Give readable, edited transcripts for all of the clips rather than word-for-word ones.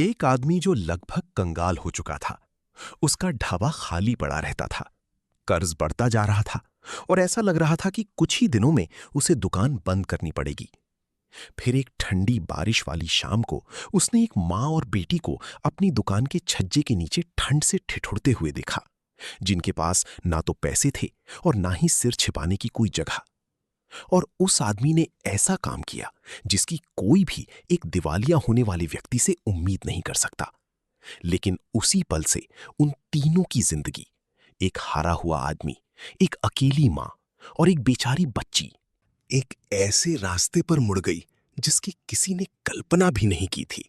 एक आदमी जो लगभग कंगाल हो चुका था। उसका ढाबा खाली पड़ा रहता था। कर्ज बढ़ता जा रहा था और ऐसा लग रहा था कि कुछ ही दिनों में उसे दुकान बंद करनी पड़ेगी। फिर एक ठंडी बारिश वाली शाम को उसने एक माँ और बेटी को अपनी दुकान के छज्जे के नीचे ठंड से ठिठुरते हुए देखा, जिनके पास ना तो पैसे थे और ना ही सिर छिपाने की कोई जगह। और उस आदमी ने ऐसा काम किया जिसकी कोई भी एक दिवालिया होने वाले व्यक्ति से उम्मीद नहीं कर सकता। लेकिन उसी पल से उन तीनों की जिंदगी, एक हारा हुआ आदमी, एक अकेली मां और एक बेचारी बच्ची, एक ऐसे रास्ते पर मुड़ गई जिसकी किसी ने कल्पना भी नहीं की थी।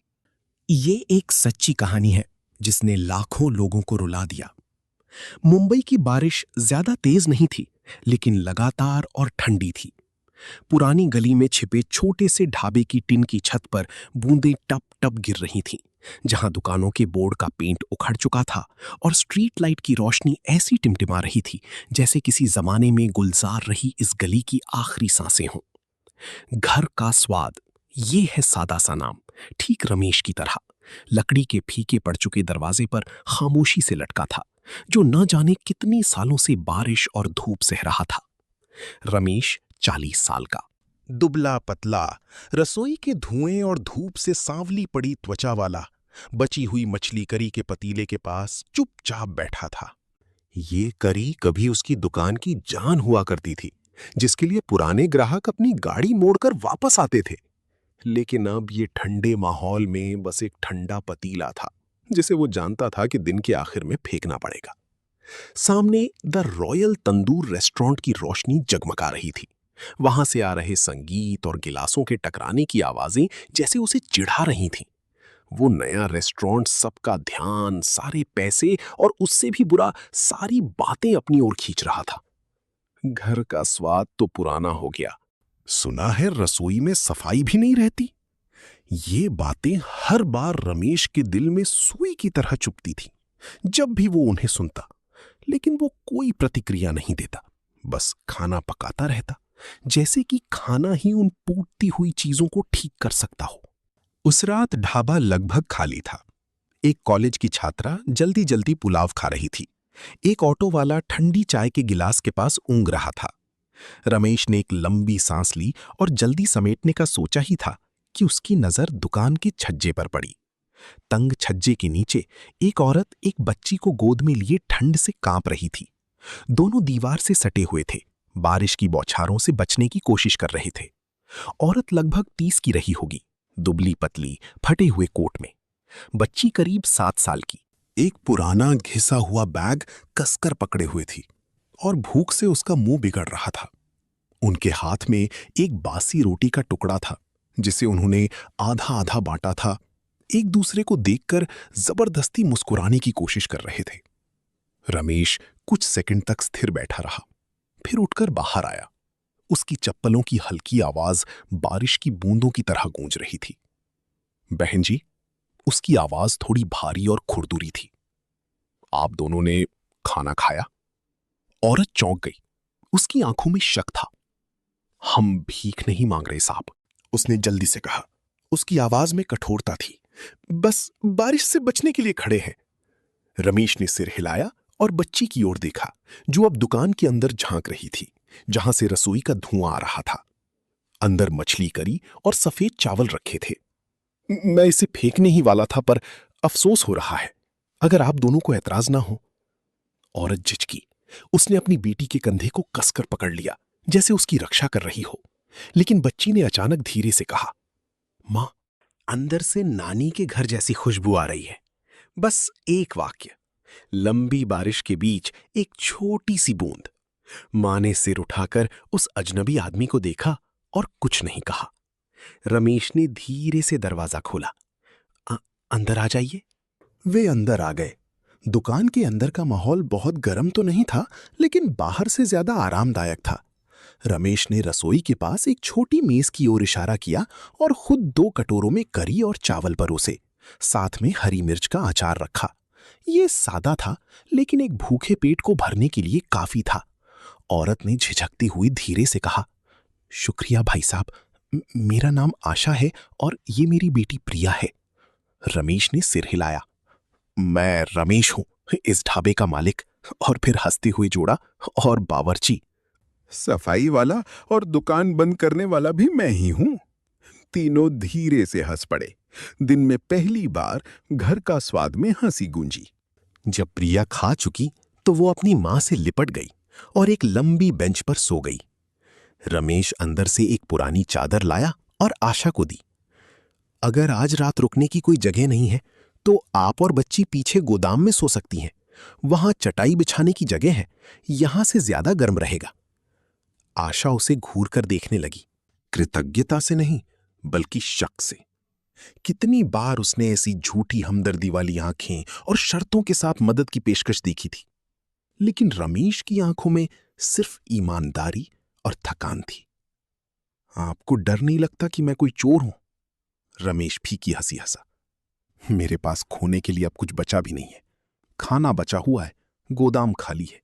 ये एक सच्ची कहानी है जिसने लाखों लोगों को रुला दिया। मुंबई की बारिश ज्यादा तेज नहीं थी, लेकिन लगातार और ठंडी थी। पुरानी गली में छिपे छोटे से ढाबे की टिन की छत पर बूंदें टप टप गिर रही थीं, जहां दुकानों के बोर्ड का पेंट उखड़ चुका था और स्ट्रीट लाइट की रोशनी ऐसी टिमटिमा रही थी जैसे किसी जमाने में गुलजार रही इस गली की आखिरी सांसें हों। घर का स्वाद, ये है सादा सा नाम, ठीक रमेश की तरह लकड़ी के फीके पड़ चुके दरवाजे पर खामोशी से लटका था, जो न जाने कितनी सालों से बारिश और धूप सह रहा था। रमेश 40 साल का, दुबला पतला, रसोई के धुएं और धूप से सांवली पड़ी त्वचा वाला, बची हुई मछली करी के पतीले के पास चुपचाप बैठा था। ये करी कभी उसकी दुकान की जान हुआ करती थी, जिसके लिए पुराने ग्राहक अपनी गाड़ी मोड़कर वापस आते थे। लेकिन अब ये ठंडे माहौल में बस एक ठंडा पतीला था, जिसे वो जानता था कि दिन के आखिर में फेंकना पड़ेगा। सामने द रॉयल तंदूर रेस्टोरेंट की रोशनी जगमगा रही थी। वहां से आ रहे संगीत और गिलासों के टकराने की आवाजें जैसे उसे चिढ़ा रही थीं। वो नया रेस्टोरेंट सबका ध्यान, सारे पैसे और उससे भी बुरा सारी बातें अपनी ओर खींच रहा था। घर का स्वाद तो पुराना हो गया। सुना है रसोई में सफाई भी नहीं रहती। ये बातें हर बार रमेश के दिल में सुई की तरह चुभती थी जब भी वो उन्हें सुनता। लेकिन वो कोई प्रतिक्रिया नहीं देता, बस खाना पकाता रहता, जैसे कि खाना ही उन टूटती हुई चीजों को ठीक कर सकता हो। उस रात ढाबा लगभग खाली था। एक कॉलेज की छात्रा जल्दी जल्दी पुलाव खा रही थी। एक ऑटो वाला ठंडी चाय के गिलास के पास ऊँग रहा था। रमेश ने एक लंबी सांस ली और जल्दी समेटने का सोचा ही था कि उसकी नजर दुकान के छज्जे पर पड़ी। तंग छज्जे के नीचे एक औरत एक बच्ची को गोद में लिए ठंड से कांप रही थी। दोनों दीवार से सटे हुए थे, बारिश की बौछारों से बचने की कोशिश कर रहे थे। औरत लगभग 30 की रही होगी, दुबली पतली, फटे हुए कोट में। बच्ची करीब 7 साल की, एक पुराना घिसा हुआ बैग कसकर पकड़े हुए थी और भूख से उसका मुंह बिगड़ रहा था। उनके हाथ में एक बासी रोटी का टुकड़ा था, जिसे उन्होंने आधा आधा बांटा था। एक दूसरे को देखकर जबरदस्ती मुस्कुराने की कोशिश कर रहे थे। रमेश कुछ सेकंड तक स्थिर बैठा रहा, फिर उठकर बाहर आया। उसकी चप्पलों की हल्की आवाज बारिश की बूंदों की तरह गूंज रही थी। बहन जी, उसकी आवाज थोड़ी भारी और खुरदुरी थी। आप दोनों ने खाना खाया? औरत चौंक गई। उसकी आंखों में शक था। हम भीख नहीं मांग रहे साहब, उसने जल्दी से कहा। उसकी आवाज में कठोरता थी। बस बारिश से बचने के लिए खड़े हैं। रमेश ने सिर हिलाया और बच्ची की ओर देखा, जो अब दुकान के अंदर झांक रही थी, जहां से रसोई का धुआं आ रहा था। अंदर मछली करी और सफेद चावल रखे थे। मैं इसे फेंकने ही वाला था, पर अफसोस हो रहा है, अगर आप दोनों को ऐतराज ना हो। औरत झिझकी। उसने अपनी बेटी के कंधे को कसकर पकड़ लिया, जैसे उसकी रक्षा कर रही हो। लेकिन बच्ची ने अचानक धीरे से कहा, मां, अंदर से नानी के घर जैसी खुशबू आ रही है। बस एक वाक्य। लंबी बारिश के बीच एक छोटी सी बूंद। मां ने सिर उठाकर उस अजनबी आदमी को देखा और कुछ नहीं कहा। रमेश ने धीरे से दरवाजा खोला। अंदर आ जाइए। वे अंदर आ गए। दुकान के अंदर का माहौल बहुत गर्म तो नहीं था, लेकिन बाहर से ज्यादा आरामदायक था। रमेश ने रसोई के पास एक छोटी मेज की ओर इशारा किया और खुद 2 कटोरों में करी और चावल परोसे, साथ में हरी मिर्च का अचार रखा। ये सादा था, लेकिन एक भूखे पेट को भरने के लिए काफी था। औरत ने झिझकती हुई धीरे से कहा, शुक्रिया भाई साहब, मेरा नाम आशा है और ये मेरी बेटी प्रिया है। रमेश ने सिर हिलाया। मैं रमेश हूं, इस ढाबे का मालिक। और फिर हंसते हुए जोड़ा, और बावर्ची। सफाई वाला और दुकान बंद करने वाला भी मैं ही हूं। तीनों धीरे से हंस पड़े। दिन में पहली बार घर का स्वाद में हंसी गूंजी। जब प्रिया खा चुकी तो वो अपनी मां से लिपट गई और एक लंबी बेंच पर सो गई। रमेश अंदर से एक पुरानी चादर लाया और आशा को दी। अगर आज रात रुकने की कोई जगह नहीं है तो आप और बच्ची पीछे गोदाम में सो सकती हैं। वहां चटाई बिछाने की जगह है, यहां से ज्यादा गर्म रहेगा। आशा उसे घूर कर देखने लगी, कृतज्ञता से नहीं बल्कि शक से। कितनी बार उसने ऐसी झूठी हमदर्दी वाली आंखें और शर्तों के साथ मदद की पेशकश देखी थी, लेकिन रमेश की आंखों में सिर्फ ईमानदारी और थकान थी। आपको डर नहीं लगता कि मैं कोई चोर हूं? रमेश फीकी हंसी हंसा। मेरे पास खोने के लिए अब कुछ बचा भी नहीं है। खाना बचा हुआ है, गोदाम खाली है।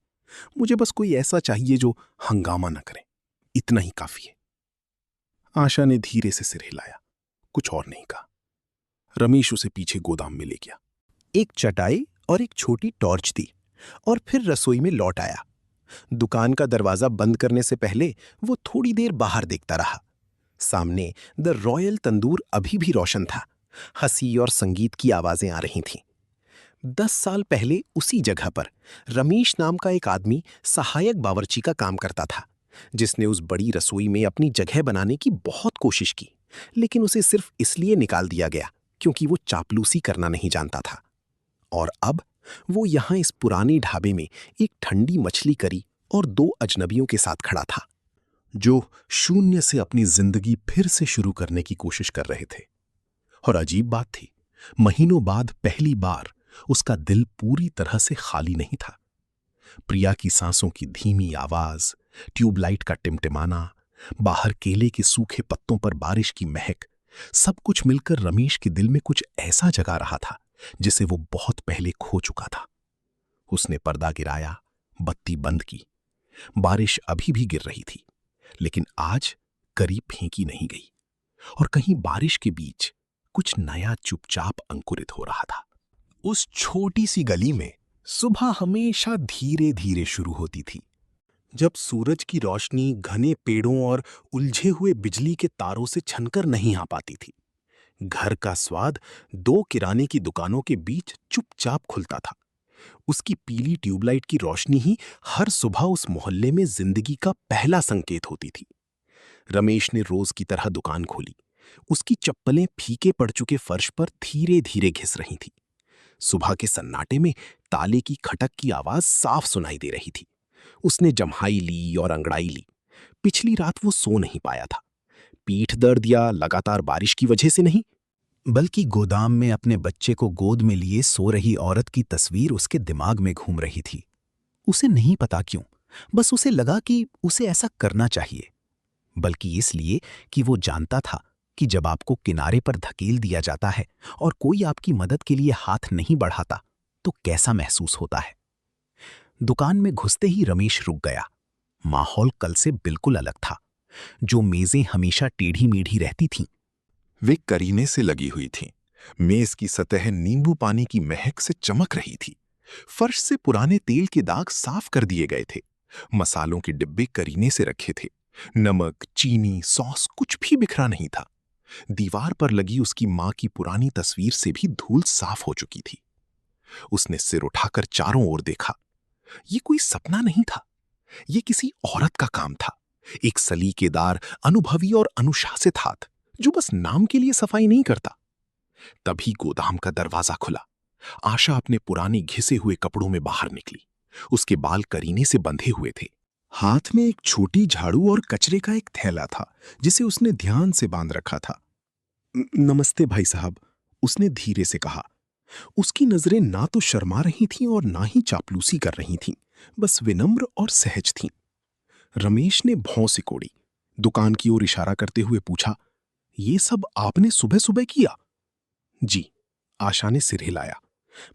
मुझे बस कोई ऐसा चाहिए जो हंगामा न करे, इतना ही काफी है। आशा ने धीरे से सिर हिलाया, कुछ और नहीं कहा। रमेश उसे पीछे गोदाम में ले गया। एक चटाई और एक छोटी टॉर्च दी और फिर रसोई में लौट आया। दुकान का दरवाजा बंद करने से पहले वो थोड़ी देर बाहर देखता रहा। सामने द रॉयल तंदूर अभी भी रोशन था। हंसी और संगीत की आवाजें आ रही थीं। 10 साल पहले उसी जगह पर रमेश नाम का एक आदमी सहायक बावर्ची का काम करता था, जिसने उस बड़ी रसोई में अपनी जगह बनाने की बहुत कोशिश की, लेकिन उसे सिर्फ इसलिए निकाल दिया गया क्योंकि वो चापलूसी करना नहीं जानता था। और अब वो यहां इस पुराने ढाबे में एक ठंडी मछली करी और 2 अजनबियों के साथ खड़ा था, जो शून्य से अपनी जिंदगी फिर से शुरू करने की कोशिश कर रहे थे। और अजीब बात थी, महीनों बाद पहली बार उसका दिल पूरी तरह से खाली नहीं था। प्रिया की सांसों की धीमी आवाज, ट्यूबलाइट का टिमटिमाना, बाहर केले के सूखे पत्तों पर बारिश की महक, सब कुछ मिलकर रमेश के दिल में कुछ ऐसा जगा रहा था जिसे वो बहुत पहले खो चुका था। उसने पर्दा गिराया, बत्ती बंद की। बारिश अभी भी गिर रही थी, लेकिन आज करीब फेंकी नहीं गई, और कहीं बारिश के बीच कुछ नया चुपचाप अंकुरित हो रहा था। उस छोटी सी गली में सुबह हमेशा धीरे धीरे शुरू होती थी, जब सूरज की रोशनी घने पेड़ों और उलझे हुए बिजली के तारों से छनकर नहीं आ पाती थी। घर का स्वाद 2 किराने की दुकानों के बीच चुपचाप खुलता था। उसकी पीली ट्यूबलाइट की रोशनी ही हर सुबह उस मोहल्ले में जिंदगी का पहला संकेत होती थी। रमेश ने रोज की तरह दुकान खोली। उसकी चप्पलें फीके पड़ चुके फर्श पर धीरे धीरे घिस रही थी। सुबह के सन्नाटे में ताले की खटक की आवाज साफ सुनाई दे रही थी। उसने जम्हाई ली और अंगड़ाई ली। पिछली रात वो सो नहीं पाया था, पीठ दर्द या लगातार बारिश की वजह से नहीं, बल्कि गोदाम में अपने बच्चे को गोद में लिए सो रही औरत की तस्वीर उसके दिमाग में घूम रही थी। उसे नहीं पता क्यों, बस उसे लगा कि उसे ऐसा करना चाहिए, बल्कि इसलिए कि वो जानता था कि जब आपको किनारे पर धकेल दिया जाता है और कोई आपकी मदद के लिए हाथ नहीं बढ़ाता तो कैसा महसूस होता है। दुकान में घुसते ही रमेश रुक गया। माहौल कल से बिल्कुल अलग था। जो मेजें हमेशा टेढ़ी मेढ़ी रहती थीं, वे करीने से लगी हुई थीं। मेज की सतह नींबू पानी की महक से चमक रही थी। फर्श से पुराने तेल के दाग साफ कर दिए गए थे। मसालों के डिब्बे करीने से रखे थे। नमक, चीनी, सॉस कुछ भी बिखरा नहीं था। दीवार पर लगी उसकी मां की पुरानी तस्वीर से भी धूल साफ हो चुकी थी। उसने सिर उठाकर चारों ओर देखा। ये कोई सपना नहीं था, ये किसी औरत का काम था। एक सलीकेदार, अनुभवी और अनुशासित हाथ, जो बस नाम के लिए सफाई नहीं करता। तभी गोदाम का दरवाजा खुला। आशा अपने पुराने घिसे हुए कपड़ों में बाहर निकली। उसके बाल करीने से बंधे हुए थे। हाथ में एक छोटी झाड़ू और कचरे का एक थैला था, जिसे उसने ध्यान से बांध रखा था। नमस्ते भाई साहब, उसने धीरे से कहा। उसकी नजरें ना तो शर्मा रही थीं और ना ही चापलूसी कर रही थीं, बस विनम्र और सहज थीं। रमेश ने भौं सिकोड़ी, दुकान की ओर इशारा करते हुए पूछा, ये सब आपने सुबह सुबह किया? जी, आशा ने सिर हिलाया।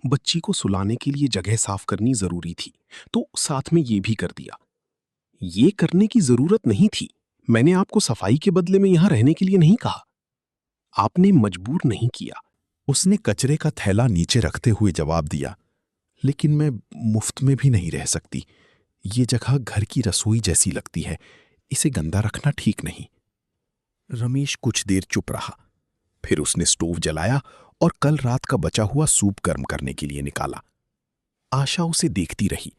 बच्ची को सुलाने के लिए जगह साफ करनी जरूरी थी, तो साथ में ये भी कर दिया। ये करने की जरूरत नहीं थी। मैंने आपको सफाई के बदले में यहां रहने के लिए नहीं कहा। आपने मजबूर नहीं किया। उसने कचरे का थैला नीचे रखते हुए जवाब दिया, लेकिन मैं मुफ्त में भी नहीं रह सकती। ये जगह घर की रसोई जैसी लगती है, इसे गंदा रखना ठीक नहीं। रमेश कुछ देर चुप रहा। फिर उसने स्टोव जलाया और कल रात का बचा हुआ सूप गर्म करने के लिए निकाला। आशा उसे देखती रही,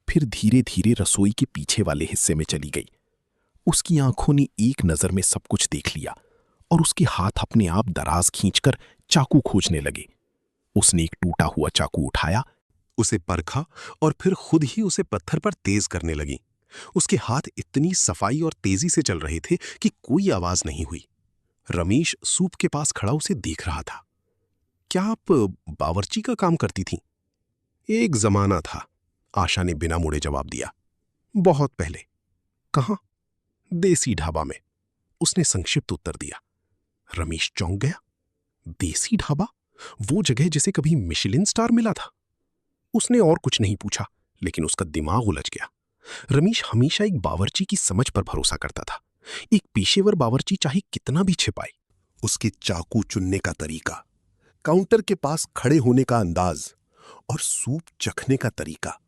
फिर धीरे धीरे रसोई के पीछे वाले हिस्से में चली गई। उसकी आंखों ने एक नजर में सब कुछ देख लिया और उसके हाथ अपने आप दराज खींचकर चाकू खोजने लगे। उसने एक टूटा हुआ चाकू उठाया, उसे परखा और फिर खुद ही उसे पत्थर पर तेज करने लगी। उसके हाथ इतनी सफाई और तेजी से चल रहे थे कि कोई आवाज नहीं हुई। रमेश सूप के पास खड़ा उसे देख रहा था। क्या आप बावर्ची का काम करती थीं? एक जमाना था, आशा ने बिना मुड़े जवाब दिया। बहुत पहले। कहां? देसी ढाबा में, उसने संक्षिप्त उत्तर दिया। रमेश चौंक गया। देसी ढाबा? वो जगह जिसे कभी मिशेलिन स्टार मिला था? उसने और कुछ नहीं पूछा, लेकिन उसका दिमाग उलझ गया। रमेश हमेशा एक बावर्ची की समझ पर भरोसा करता था। एक पेशेवर बावर्ची चाहे कितना भी छिपाए, उसके चाकू चुनने का तरीका, काउंटर के पास खड़े होने का अंदाज और सूप चखने का तरीका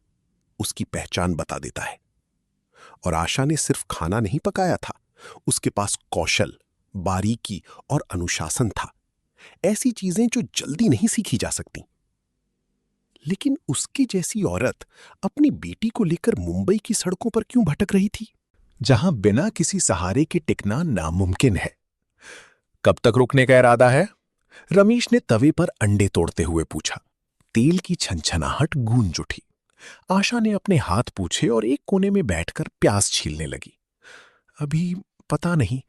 उसकी पहचान बता देता है। और आशा ने सिर्फ खाना नहीं पकाया था, उसके पास कौशल, बारीकी और अनुशासन था। ऐसी चीजें जो जल्दी नहीं सीखी जा सकती। लेकिन उसकी जैसी औरत अपनी बेटी को लेकर मुंबई की सड़कों पर क्यों भटक रही थी, जहां बिना किसी सहारे के टिकना नामुमकिन है? कब तक रुकने का इरादा है? रमेश ने तवे पर अंडे तोड़ते हुए पूछा। तेल की छनछनाहट गूंज उठी। आशा ने अपने हाथ पूछे और एक कोने में बैठकर प्याज छीलने लगी। अभी पता नहीं,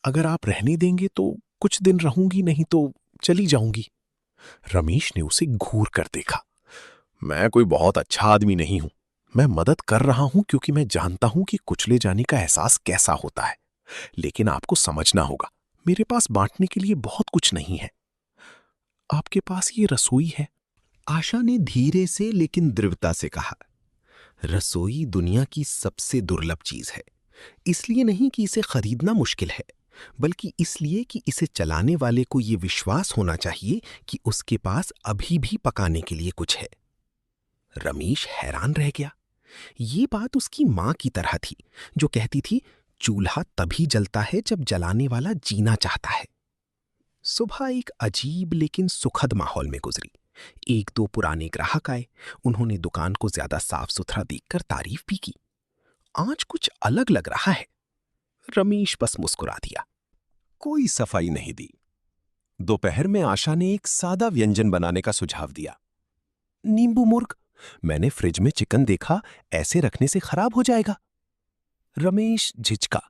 अगर आप रहने देंगे तो कुछ दिन रहूंगी, नहीं तो चली जाऊंगी। रमेश ने उसे घूर कर देखा। मैं कोई बहुत अच्छा आदमी नहीं हूं। मैं मदद कर रहा हूं क्योंकि मैं जानता हूं कि कुचले जाने का एहसास कैसा होता है। लेकिन आपको समझना होगा, मेरे पास बांटने के लिए बहुत कुछ नहीं है। आपके पास ये रसोई है, आशा ने धीरे से लेकिन दृढ़ता से कहा। रसोई दुनिया की सबसे दुर्लभ चीज है। इसलिए नहीं कि इसे खरीदना मुश्किल है, बल्कि इसलिए कि इसे चलाने वाले को यह विश्वास होना चाहिए कि उसके पास अभी भी पकाने के लिए कुछ है। रमेश हैरान रह गया। ये बात उसकी मां की तरह थी, जो कहती थी, चूल्हा तभी जलता है जब जलाने वाला जीना चाहता है। सुबह एक अजीब लेकिन सुखद माहौल में गुजरी। एक दो पुराने ग्राहक आए। उन्होंने दुकान को ज्यादा साफ सुथरा देखकर तारीफ भी की। आज कुछ अलग लग रहा है। रमेश बस मुस्कुरा दिया। कोई सफाई नहीं दी। दोपहर में आशा ने एक सादा व्यंजन बनाने का सुझाव दिया। नींबू मुर्ग। मैंने फ्रिज में चिकन देखा, ऐसे रखने से खराब हो जाएगा। रमेश झिझका।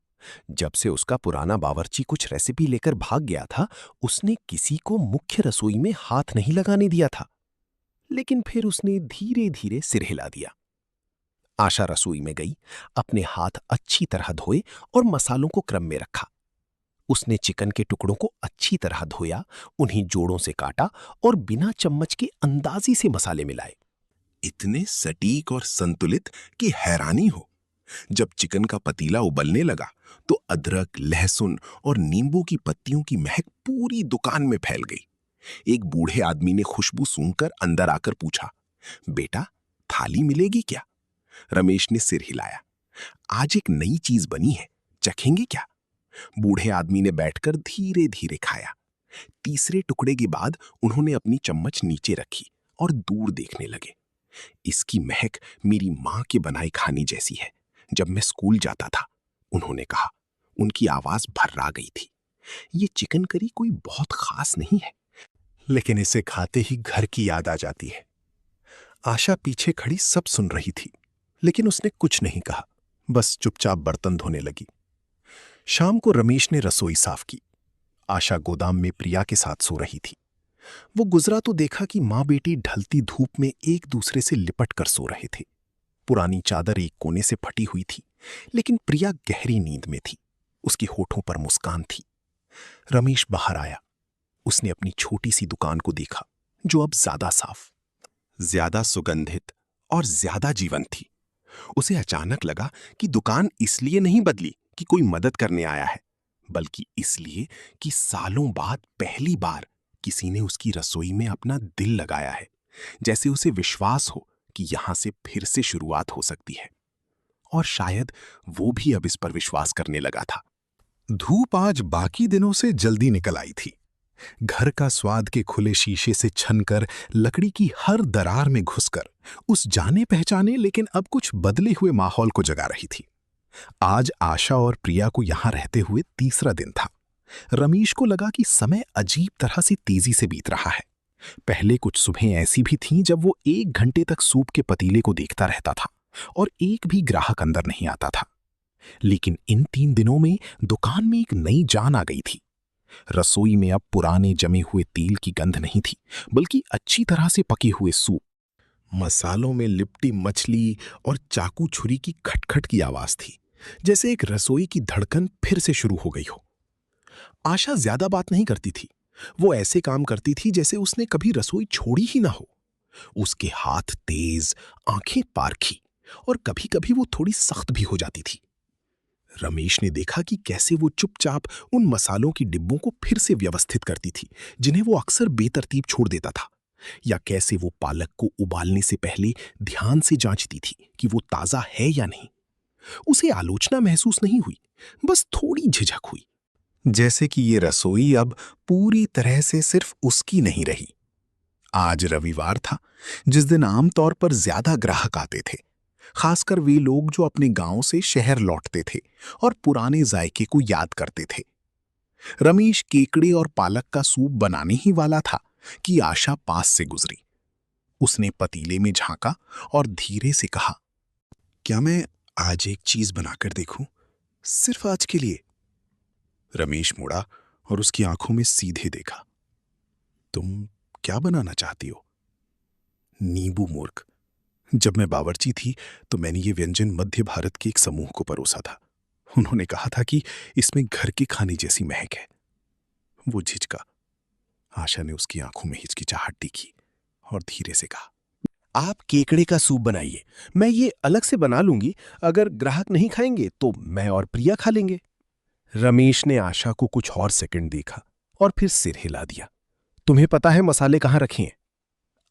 जब से उसका पुराना बावर्ची कुछ रेसिपी लेकर भाग गया था, उसने किसी को मुख्य रसोई में हाथ नहीं लगाने दिया था। लेकिन फिर उसने धीरे धीरे सिर हिला दिया। आशा रसोई में गई, अपने हाथ अच्छी तरह धोए और मसालों को क्रम में रखा। उसने चिकन के टुकड़ों को अच्छी तरह धोया, उन्हें जोड़ों से काटा और बिना चम्मच के अंदाजी से मसाले मिलाए। इतने सटीक और संतुलित कि हैरानी हो। जब चिकन का पतीला उबलने लगा तो अदरक, लहसुन और नींबू की पत्तियों की महक पूरी दुकान में फैल गई। एक बूढ़े आदमी ने खुशबू सूंघकर अंदर आकर पूछा, बेटा, थाली मिलेगी क्या? रमेश ने सिर हिलाया। आज एक नई चीज बनी है, चखेंगे क्या? बूढ़े आदमी ने बैठकर धीरे धीरे खाया। तीसरे टुकड़े के बाद उन्होंने अपनी चम्मच नीचे रखी और दूर देखने लगे। इसकी महक मेरी मां के बनाए खाने जैसी है, जब मैं स्कूल जाता था, उन्होंने कहा। उनकी आवाज भर्रा गई थी। ये चिकन करी कोई बहुत खास नहीं है, लेकिन इसे खाते ही घर की याद आ जाती है। आशा पीछे खड़ी सब सुन रही थी, लेकिन उसने कुछ नहीं कहा, बस चुपचाप बर्तन धोने लगी। शाम को रमेश ने रसोई साफ की। आशा गोदाम में प्रिया के साथ सो रही थी। वो गुजरा तो देखा कि मां बेटी ढलती धूप में एक दूसरे से लिपट कर सो रहे थे। पुरानी चादर एक कोने से फटी हुई थी, लेकिन प्रिया गहरी नींद में थी। उसके होठों पर मुस्कान थी। रमेश बाहर आया। उसने अपनी छोटी सी दुकान को देखा, जो अब ज्यादा साफ, ज्यादा सुगंधित और ज्यादा जीवंत थी। उसे अचानक लगा कि दुकान इसलिए नहीं बदली कि कोई मदद करने आया है, बल्कि इसलिए कि सालों बाद पहली बार किसी ने उसकी रसोई में अपना दिल लगाया है, जैसे उसे विश्वास हो कि यहां से फिर से शुरुआत हो सकती है। और शायद वो भी अब इस पर विश्वास करने लगा था। धूप आज बाकी दिनों से जल्दी निकल आई थी। घर का स्वाद के खुले शीशे से छनकर लकड़ी की हर दरार में घुसकर उस जाने पहचाने लेकिन अब कुछ बदले हुए माहौल को जगा रही थी। आज आशा और प्रिया को यहां रहते हुए तीसरा दिन था। रमेश को लगा कि समय अजीब तरह से तेजी से बीत रहा है। पहले कुछ सुबहें ऐसी भी थीं जब वो 1 घंटे तक सूप के पतीले को देखता रहता था और एक भी ग्राहक अंदर नहीं आता था। लेकिन इन 3 दिनों में दुकान में एक नई जान आ गई थी। रसोई में अब पुराने जमे हुए तेल की गंध नहीं थी, बल्कि अच्छी तरह से पके हुए सूप, मसालों में लिपटी मछली और चाकू छुरी की खटखट की आवाज थी, जैसे एक रसोई की धड़कन फिर से शुरू हो गई हो। आशा ज्यादा बात नहीं करती थी। वो ऐसे काम करती थी जैसे उसने कभी रसोई छोड़ी ही ना हो। उसके हाथ तेज, आंखें पारखी और कभी कभी वो थोड़ी सख्त भी हो जाती थी। रमेश ने देखा कि कैसे वो चुपचाप उन मसालों की डिब्बों को फिर से व्यवस्थित करती थी जिन्हें वो अक्सर बेतरतीब छोड़ देता था, या कैसे वो पालक को उबालने से पहले ध्यान से जांचती थी कि वो ताजा है या नहीं। उसे आलोचना महसूस नहीं हुई, बस थोड़ी झिझक हुई, जैसे कि ये रसोई अब पूरी तरह से सिर्फ उसकी नहीं रही। आज रविवार था, जिस दिन आमतौर पर ज्यादा ग्राहक आते थे, खासकर वे लोग जो अपने गांव से शहर लौटते थे और पुराने जायके को याद करते थे। रमेश केकड़े और पालक का सूप बनाने ही वाला था कि आशा पास से गुजरी। उसने पतीले में झांका और धीरे से कहा, क्या मैं आज एक चीज बनाकर देखूं, सिर्फ आज के लिए? रमेश मुड़ा और उसकी आंखों में सीधे देखा। तुम क्या बनाना चाहती हो? नींबू मुर्ग। जब मैं बावर्ची थी तो मैंने ये व्यंजन मध्य भारत के एक समूह को परोसा था। उन्होंने कहा था कि इसमें घर के खाने जैसी महक है। वो झिझका। आशा ने उसकी आंखों में हिचकिचाहट दिखी और धीरे से कहा, आप केकड़े का सूप बनाइए, मैं ये अलग से बना लूंगी। अगर ग्राहक नहीं खाएंगे तो मैं और प्रिया खा लेंगे। रमेश ने आशा को कुछ और सेकंड देखा और फिर सिर हिला दिया। तुम्हें पता है मसाले कहां रखे हैं?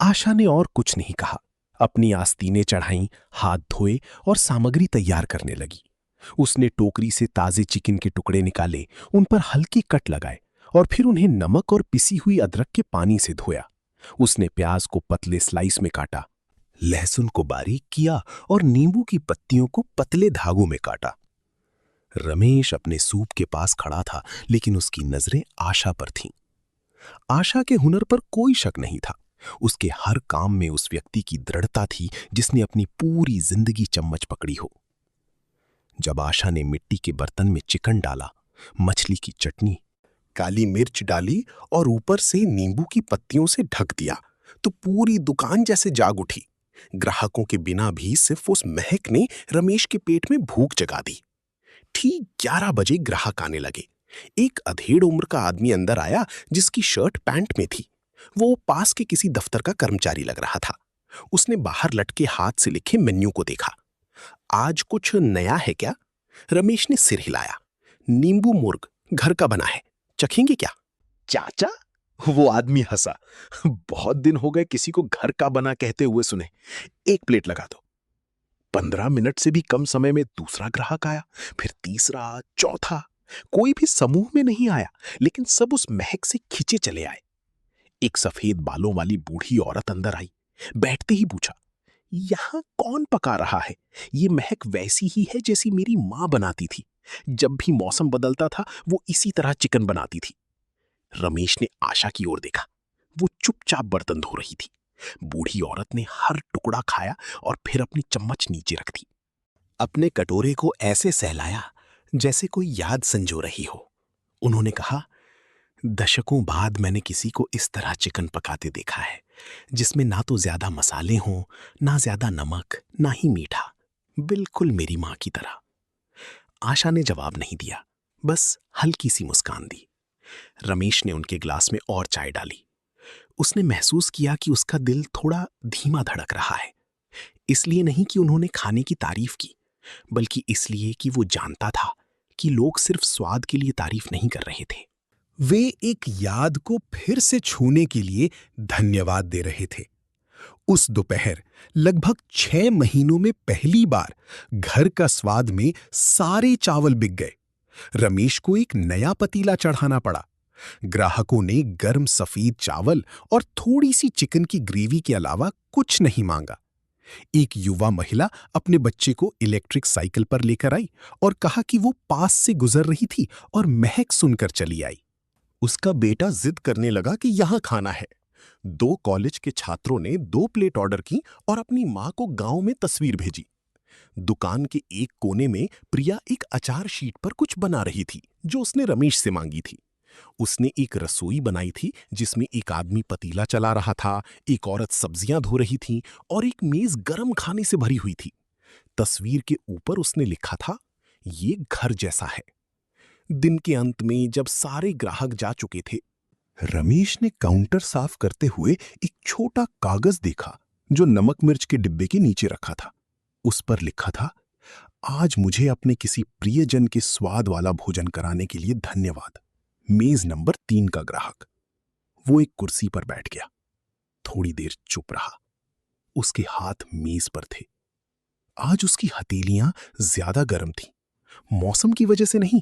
आशा ने और कुछ नहीं कहा। अपनी आस्तीनें चढ़ाई, हाथ धोए और सामग्री तैयार करने लगी। उसने टोकरी से ताजे चिकन के टुकड़े निकाले, उन पर हल्की कट लगाए और फिर उन्हें नमक और पिसी हुई अदरक के पानी से धोया। उसने प्याज को पतले स्लाइस में काटा, लहसुन को बारीक किया और नींबू की पत्तियों को पतले धागों में काटा। रमेश अपने सूप के पास खड़ा था, लेकिन उसकी नजरें आशा पर थीं। आशा के हुनर पर कोई शक नहीं था। उसके हर काम में उस व्यक्ति की दृढ़ता थी जिसने अपनी पूरी जिंदगी चम्मच पकड़ी हो। जब आशा ने मिट्टी के बर्तन में चिकन डाला, मछली की चटनी, काली मिर्च डाली और ऊपर से नींबू की पत्तियों से ढक दिया, तो पूरी दुकान जैसे जाग उठी। ग्राहकों के बिना भी सिर्फ उस महक ने रमेश के पेट में भूख जगा दी। ठीक 11 बजे ग्राहक आने लगे। एक अधेड़ उम्र का आदमी अंदर आया जिसकी शर्ट पैंट में थी। वो पास के किसी दफ्तर का कर्मचारी लग रहा था। उसने बाहर लटके हाथ से लिखे मेन्यू को देखा। आज कुछ नया है क्या? रमेश ने सिर हिलाया। नींबू मुर्ग, घर का बना है, चखेंगे क्या? चाचा? वो आदमी हंसा। बहुत दिन हो गए किसी को घर का बना कहते हुए सुने। 1 प्लेट लगा दो। 15 मिनट से भी कम समय में दूसरा ग्राहक आया, फिर तीसरा, चौथा। कोई भी समूह में नहीं आया, लेकिन सब उस महक से खिंचे चले आए। एक सफेद बालों वाली बूढ़ी औरत अंदर आई। बैठते ही पूछा, यहां कौन पका रहा है? ये महक वैसी ही है जैसी मेरी मां बनाती थी। जब भी मौसम बदलता था वो इसी तरह चिकन बनाती थी। रमेश ने आशा की ओर देखा। वो चुपचाप बर्तन धो रही थी। बूढ़ी औरत ने हर टुकड़ा खाया और फिर अपनी चम्मच नीचे रख दी। अपने कटोरे को ऐसे सहलाया जैसे कोई याद संजो रही हो। उन्होंने कहा, दशकों बाद मैंने किसी को इस तरह चिकन पकाते देखा है, जिसमें ना तो ज्यादा मसाले हों, ना ज्यादा नमक, ना ही मीठा। बिल्कुल मेरी मां की तरह। आशा ने जवाब नहीं दिया, बस हल्की सी मुस्कान दी। रमेश ने उनके ग्लास में और चाय डाली। उसने महसूस किया कि उसका दिल थोड़ा धीमा धड़क रहा है। इसलिए नहीं कि उन्होंने खाने की तारीफ की, बल्कि इसलिए कि वो जानता था कि लोग सिर्फ स्वाद के लिए तारीफ नहीं कर रहे थे। वे एक याद को फिर से छूने के लिए धन्यवाद दे रहे थे। उस दोपहर लगभग 6 महीनों में पहली बार घर का स्वाद में सारे चावल बिक गए। रमेश को एक नया पतीला चढ़ाना पड़ा। ग्राहकों ने गर्म सफेद चावल और थोड़ी सी चिकन की ग्रेवी के अलावा कुछ नहीं मांगा। एक युवा महिला अपने बच्चे को इलेक्ट्रिक साइकिल पर लेकर आई और कहा कि वो पास से गुजर रही थी और महक सुनकर चली आई। उसका बेटा जिद करने लगा कि यहां खाना है। 2 कॉलेज के छात्रों ने 2 प्लेट ऑर्डर की और अपनी मां को गांव में तस्वीर भेजी। दुकान के एक कोने में प्रिया एक अचार शीट पर कुछ बना रही थी जो उसने रमेश से मांगी थी। उसने एक रसोई बनाई थी जिसमें एक आदमी पतीला चला रहा था, एक औरत सब्जियां धो रही थी और एक मेज गर्म खाने से भरी हुई थी। तस्वीर के ऊपर उसने लिखा था, ये घर जैसा है। दिन के अंत में जब सारे ग्राहक जा चुके थे, रमेश ने काउंटर साफ करते हुए एक छोटा कागज देखा जो नमक मिर्च के डिब्बे के नीचे रखा था। उस पर लिखा था, आज मुझे अपने किसी प्रियजन के स्वाद वाला भोजन कराने के लिए धन्यवाद। मेज नंबर 3 का ग्राहक। वो एक कुर्सी पर बैठ गया। थोड़ी देर चुप रहा। उसके हाथ मेज पर थे। आज उसकी हथेलियां ज्यादा गर्म थीं। मौसम की वजह से नहीं,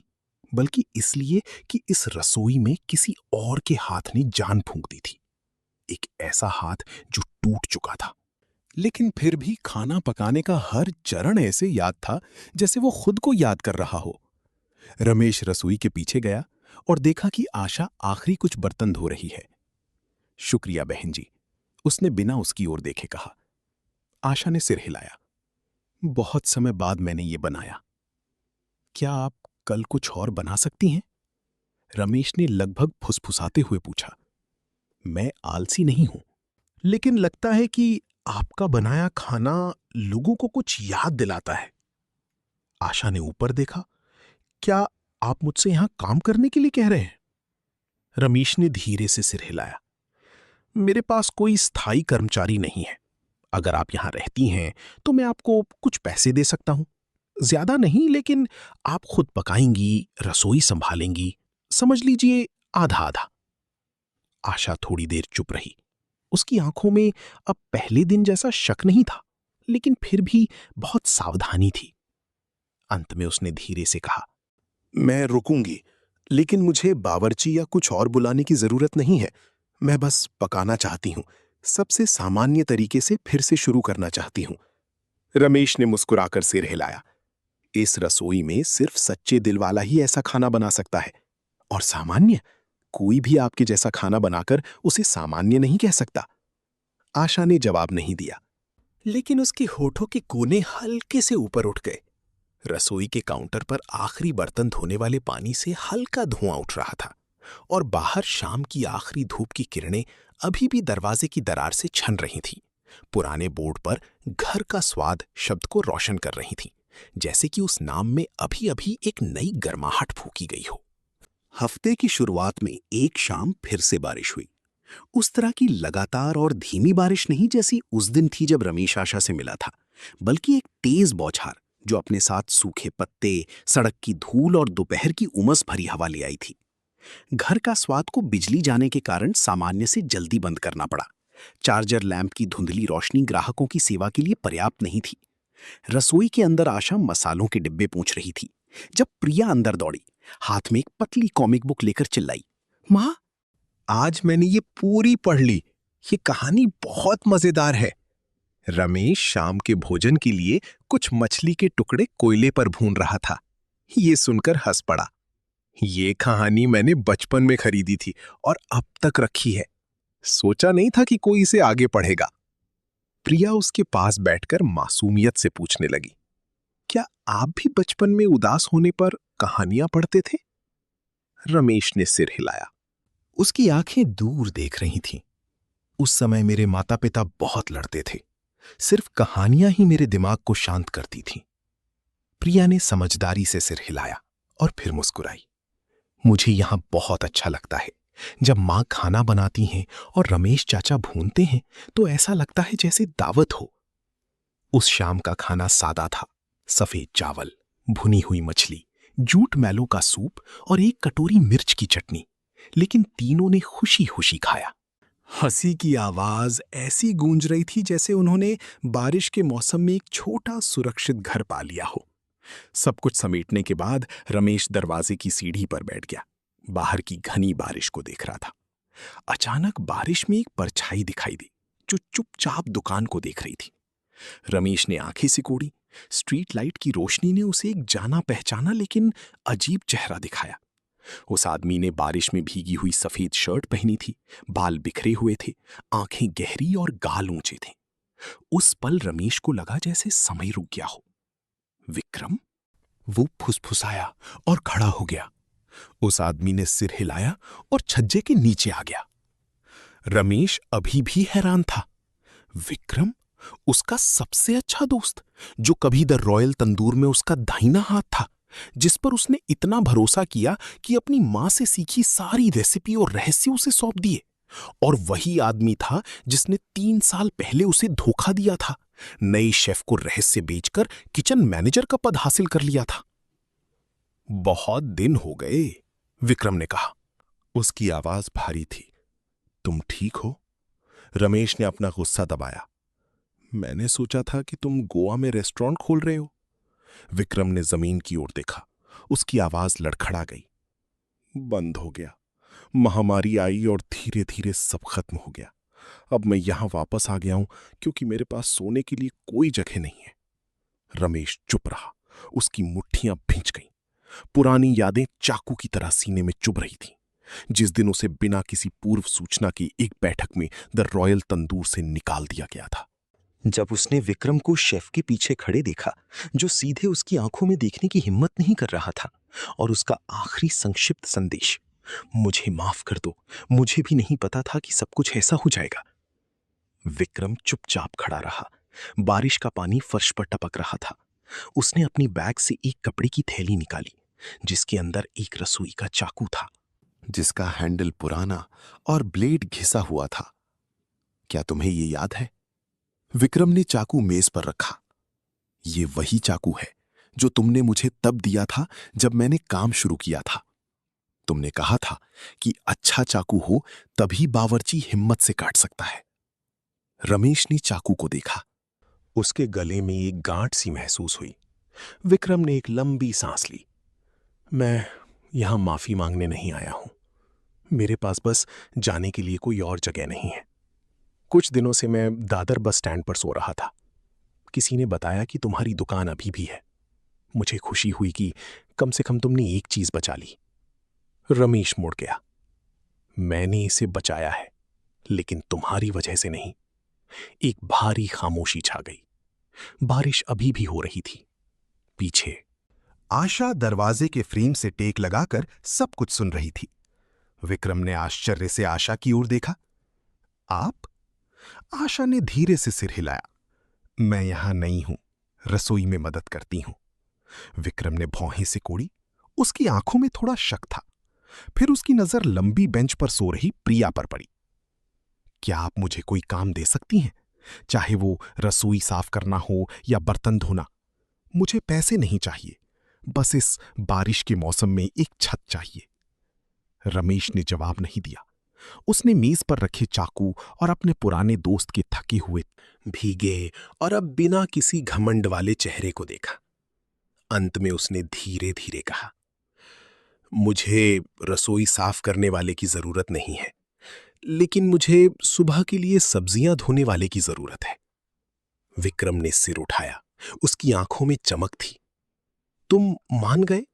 बल्कि इसलिए कि इस रसोई में किसी और के हाथ ने जान फूंक दी थी। एक ऐसा हाथ जो टूट चुका था, लेकिन फिर भी खाना पकाने का हर चरण ऐसे याद था जैसे वो खुद को याद कर रहा हो। रमेश रसोई के पीछे गया और देखा कि आशा आखिरी कुछ बर्तन धो रही है। शुक्रिया बहन जी, उसने बिना उसकी ओर देखे कहा। आशा ने सिर हिलाया। बहुत समय बाद मैंने ये बनाया। क्या आप कल कुछ और बना सकती हैं? रमेश ने लगभग फुसफुसाते हुए पूछा। मैं आलसी नहीं हूं, लेकिन लगता है कि आपका बनाया खाना लोगों को कुछ याद दिलाता है। आशा ने ऊपर देखा। क्या आप मुझसे यहां काम करने के लिए कह रहे हैं? रमेश ने धीरे से सिर हिलाया। मेरे पास कोई स्थायी कर्मचारी नहीं है। अगर आप यहां रहती हैं तो मैं आपको कुछ पैसे दे सकता हूं। ज्यादा नहीं, लेकिन आप खुद पकाएंगी, रसोई संभालेंगी, समझ लीजिए आधा आधा। आशा थोड़ी देर चुप रही। उसकी आंखों में अब पहले दिन जैसा शक नहीं था, लेकिन फिर भी बहुत सावधानी थी। अंत में उसने धीरे से कहा, मैं रुकूंगी, लेकिन मुझे बावर्ची या कुछ और बुलाने की जरूरत नहीं है। मैं बस पकाना चाहती हूं, सबसे सामान्य तरीके से फिर से शुरू करना चाहती हूं। रमेश ने मुस्कुराकर सिर हिलाया। इस रसोई में सिर्फ सच्चे दिल वाला ही ऐसा खाना बना सकता है, और सामान्य कोई भी आपके जैसा खाना बनाकर उसे सामान्य नहीं कह सकता। आशा ने जवाब नहीं दिया, लेकिन उसके होठों के कोने हल्के से ऊपर उठ गए। रसोई के काउंटर पर आखिरी बर्तन धोने वाले पानी से हल्का धुआं उठ रहा था और बाहर शाम की आखिरी धूप की किरणें अभी भी दरवाजे की दरार से छन रही थीं। पुराने बोर्ड पर घर का स्वाद शब्द को रोशन कर रही थीं, जैसे कि उस नाम में अभी अभी एक नई गर्माहट फूंकी गई हो। हफ्ते की शुरुआत में एक शाम फिर से बारिश हुई। उस तरह की लगातार और धीमी बारिश नहीं जैसी उस दिन थी जब रमेश आशा से मिला था, बल्कि एक तेज बौछार जो अपने साथ सूखे पत्ते, सड़क की धूल और दोपहर की उमस भरी हवा ले आई थी। घर का स्वाद को बिजली जाने के कारण सामान्य से जल्दी बंद करना पड़ा। चार्जर लैंप की धुंधली रोशनी ग्राहकों की सेवा के लिए पर्याप्त नहीं थी। रसोई के अंदर आशा मसालों के डिब्बे पूछ रही थी जब प्रिया अंदर दौड़ी, हाथ में एक पतली कॉमिक बुक लेकर चिल्लाई, मां, आज मैंने ये पूरी पढ़ ली। ये कहानी बहुत मजेदार है। रमेश शाम के भोजन के लिए कुछ मछली के टुकड़े कोयले पर भून रहा था। ये सुनकर हंस पड़ा। ये कहानी मैंने बचपन में खरीदी थी और अब तक रखी है। सोचा नहीं था कि कोई इसे आगे पढ़ेगा। प्रिया उसके पास बैठकर मासूमियत से पूछने लगी, क्या आप भी बचपन में उदास होने पर कहानियां पढ़ते थे? रमेश ने सिर हिलाया। उसकी आंखें दूर देख रही थीं। उस समय मेरे माता पिता बहुत लड़ते थे। सिर्फ कहानियां ही मेरे दिमाग को शांत करती थीं। प्रिया ने समझदारी से सिर हिलाया और फिर मुस्कुराई। मुझे यहां बहुत अच्छा लगता है। जब मां खाना बनाती हैं और रमेश चाचा भूनते हैं तो ऐसा लगता है जैसे दावत हो। उस शाम का खाना सादा था। सफेद चावल, भुनी हुई मछली, जूट मैलों का सूप और एक कटोरी मिर्च की चटनी। लेकिन तीनों ने खुशी खुशी खाया। हंसी की आवाज ऐसी गूंज रही थी जैसे उन्होंने बारिश के मौसम में एक छोटा सुरक्षित घर पा लिया हो। सब कुछ समेटने के बाद रमेश दरवाजे की सीढ़ी पर बैठ गया। बाहर की घनी बारिश को देख रहा था। अचानक बारिश में एक परछाई दिखाई दी जो चुपचाप दुकान को देख रही थी। रमेश ने आंखें सिकोड़ी। स्ट्रीट लाइट की रोशनी ने उसे एक जाना पहचाना लेकिन अजीब चेहरा दिखाया। उस आदमी ने बारिश में भीगी हुई सफेद शर्ट पहनी थी, बाल बिखरे हुए थे, आंखें गहरी और गाल ऊंचे थे। उस पल रमेश को लगा जैसे समय रुक गया हो। विक्रम? वो फुसफुसाया और खड़ा हो गया। उस आदमी ने सिर हिलाया और छज्जे के नीचे आ गया। रमेश अभी भी हैरान था। विक्रम, उसका सबसे अच्छा दोस्त, जो कभी द रॉयल तंदूर में उसका दाहिना हाथ था, जिस पर उसने इतना भरोसा किया कि अपनी मां से सीखी सारी रेसिपी और रहस्य उसे सौंप दिए। और वही आदमी था जिसने 3 साल पहले उसे धोखा दिया था, नए शेफ को रहस्य बेचकर किचन मैनेजर का पद हासिल कर लिया था। बहुत दिन हो गए, विक्रम ने कहा। उसकी आवाज भारी थी। तुम ठीक हो? रमेश ने अपना गुस्सा दबाया। मैंने सोचा था कि तुम गोवा में रेस्टोरेंट खोल रहे हो। विक्रम ने जमीन की ओर देखा। उसकी आवाज लड़खड़ा गई। बंद हो गया। महामारी आई और धीरे धीरे सब खत्म हो गया। अब मैं यहां वापस आ गया हूं क्योंकि मेरे पास सोने के लिए कोई जगह नहीं है। रमेश चुप रहा। उसकी मुट्ठियां भींच गईं। पुरानी यादें चाकू की तरह सीने में चुभ रही थीं। जिस दिन उसे बिना किसी पूर्व सूचना की एक बैठक में द रॉयल तंदूर से निकाल दिया गया था। जब उसने विक्रम को शेफ के पीछे खड़े देखा, जो सीधे उसकी आंखों में देखने की हिम्मत नहीं कर रहा था, और उसका आखिरी संक्षिप्त संदेश, मुझे माफ कर दो, मुझे भी नहीं पता था कि सब कुछ ऐसा हो जाएगा। विक्रम चुपचाप खड़ा रहा। बारिश का पानी फर्श पर टपक रहा था। उसने अपनी बैग से एक कपड़े की थैली निकाली, जिसके अंदर एक रसोई का चाकू था, जिसका हैंडल पुराना और ब्लेड घिसा हुआ था। क्या तुम्हें ये याद है? विक्रम ने चाकू मेज पर रखा। ये वही चाकू है जो तुमने मुझे तब दिया था जब मैंने काम शुरू किया था। तुमने कहा था कि अच्छा चाकू हो तभी बावर्ची हिम्मत से काट सकता है। रमेश ने चाकू को देखा। उसके गले में एक गांठ सी महसूस हुई। विक्रम ने एक लंबी सांस ली। मैं यहां माफी मांगने नहीं आया हूं। मेरे पास बस जाने के लिए कोई और जगह नहीं है। कुछ दिनों से मैं दादर बस स्टैंड पर सो रहा था। किसी ने बताया कि तुम्हारी दुकान अभी भी है। मुझे खुशी हुई कि कम से कम तुमने एक चीज बचा ली। रमेश मुड़ गया। मैंने इसे बचाया है, लेकिन तुम्हारी वजह से नहीं। एक भारी खामोशी छा गई। बारिश अभी भी हो रही थी। पीछे आशा दरवाजे के फ्रेम से टेक लगाकर सब कुछ सुन रही थी। विक्रम ने आश्चर्य से आशा की ओर देखा। आप? आशा ने धीरे से सिर हिलाया। मैं यहां नहीं हूं, रसोई में मदद करती हूं। विक्रम ने भौहें सिकोड़ी। उसकी आंखों में थोड़ा शक था। फिर उसकी नजर लंबी बेंच पर सो रही प्रिया पर पड़ी। क्या आप मुझे कोई काम दे सकती हैं, चाहे वो रसोई साफ करना हो या बर्तन धोना? मुझे पैसे नहीं चाहिए, बस इस बारिश के मौसम में एक छत चाहिए। रमेश ने जवाब नहीं दिया। उसने मेज पर रखे चाकू और अपने पुराने दोस्त के थके हुए, भीगे और अब बिना किसी घमंड वाले चेहरे को देखा। अंत में उसने धीरे धीरे कहा, मुझे रसोई साफ करने वाले की जरूरत नहीं है, लेकिन मुझे सुबह के लिए सब्जियां धोने वाले की जरूरत है। विक्रम ने सिर उठाया। उसकी आंखों में चमक थी। तुम मान गए?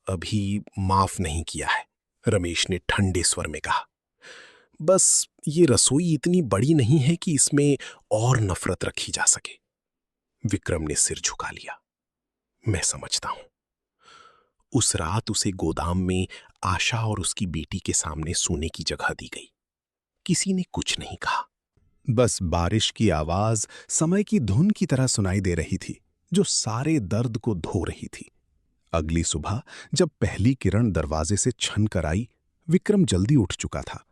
अभी माफ नहीं किया है, रमेश ने ठंडे स्वर में कहा। बस ये रसोई इतनी बड़ी नहीं है कि इसमें और नफरत रखी जा सके। विक्रम ने सिर झुका लिया। मैं समझता हूं। उस रात उसे गोदाम में आशा और उसकी बेटी के सामने सोने की जगह दी गई। किसी ने कुछ नहीं कहा। बस बारिश की आवाज समय की धुन की तरह सुनाई दे रही थी, जो सारे दर्द को धो रही थी। अगली सुबह जब पहली किरण दरवाजे से छन कर आई, विक्रम जल्दी उठ चुका था।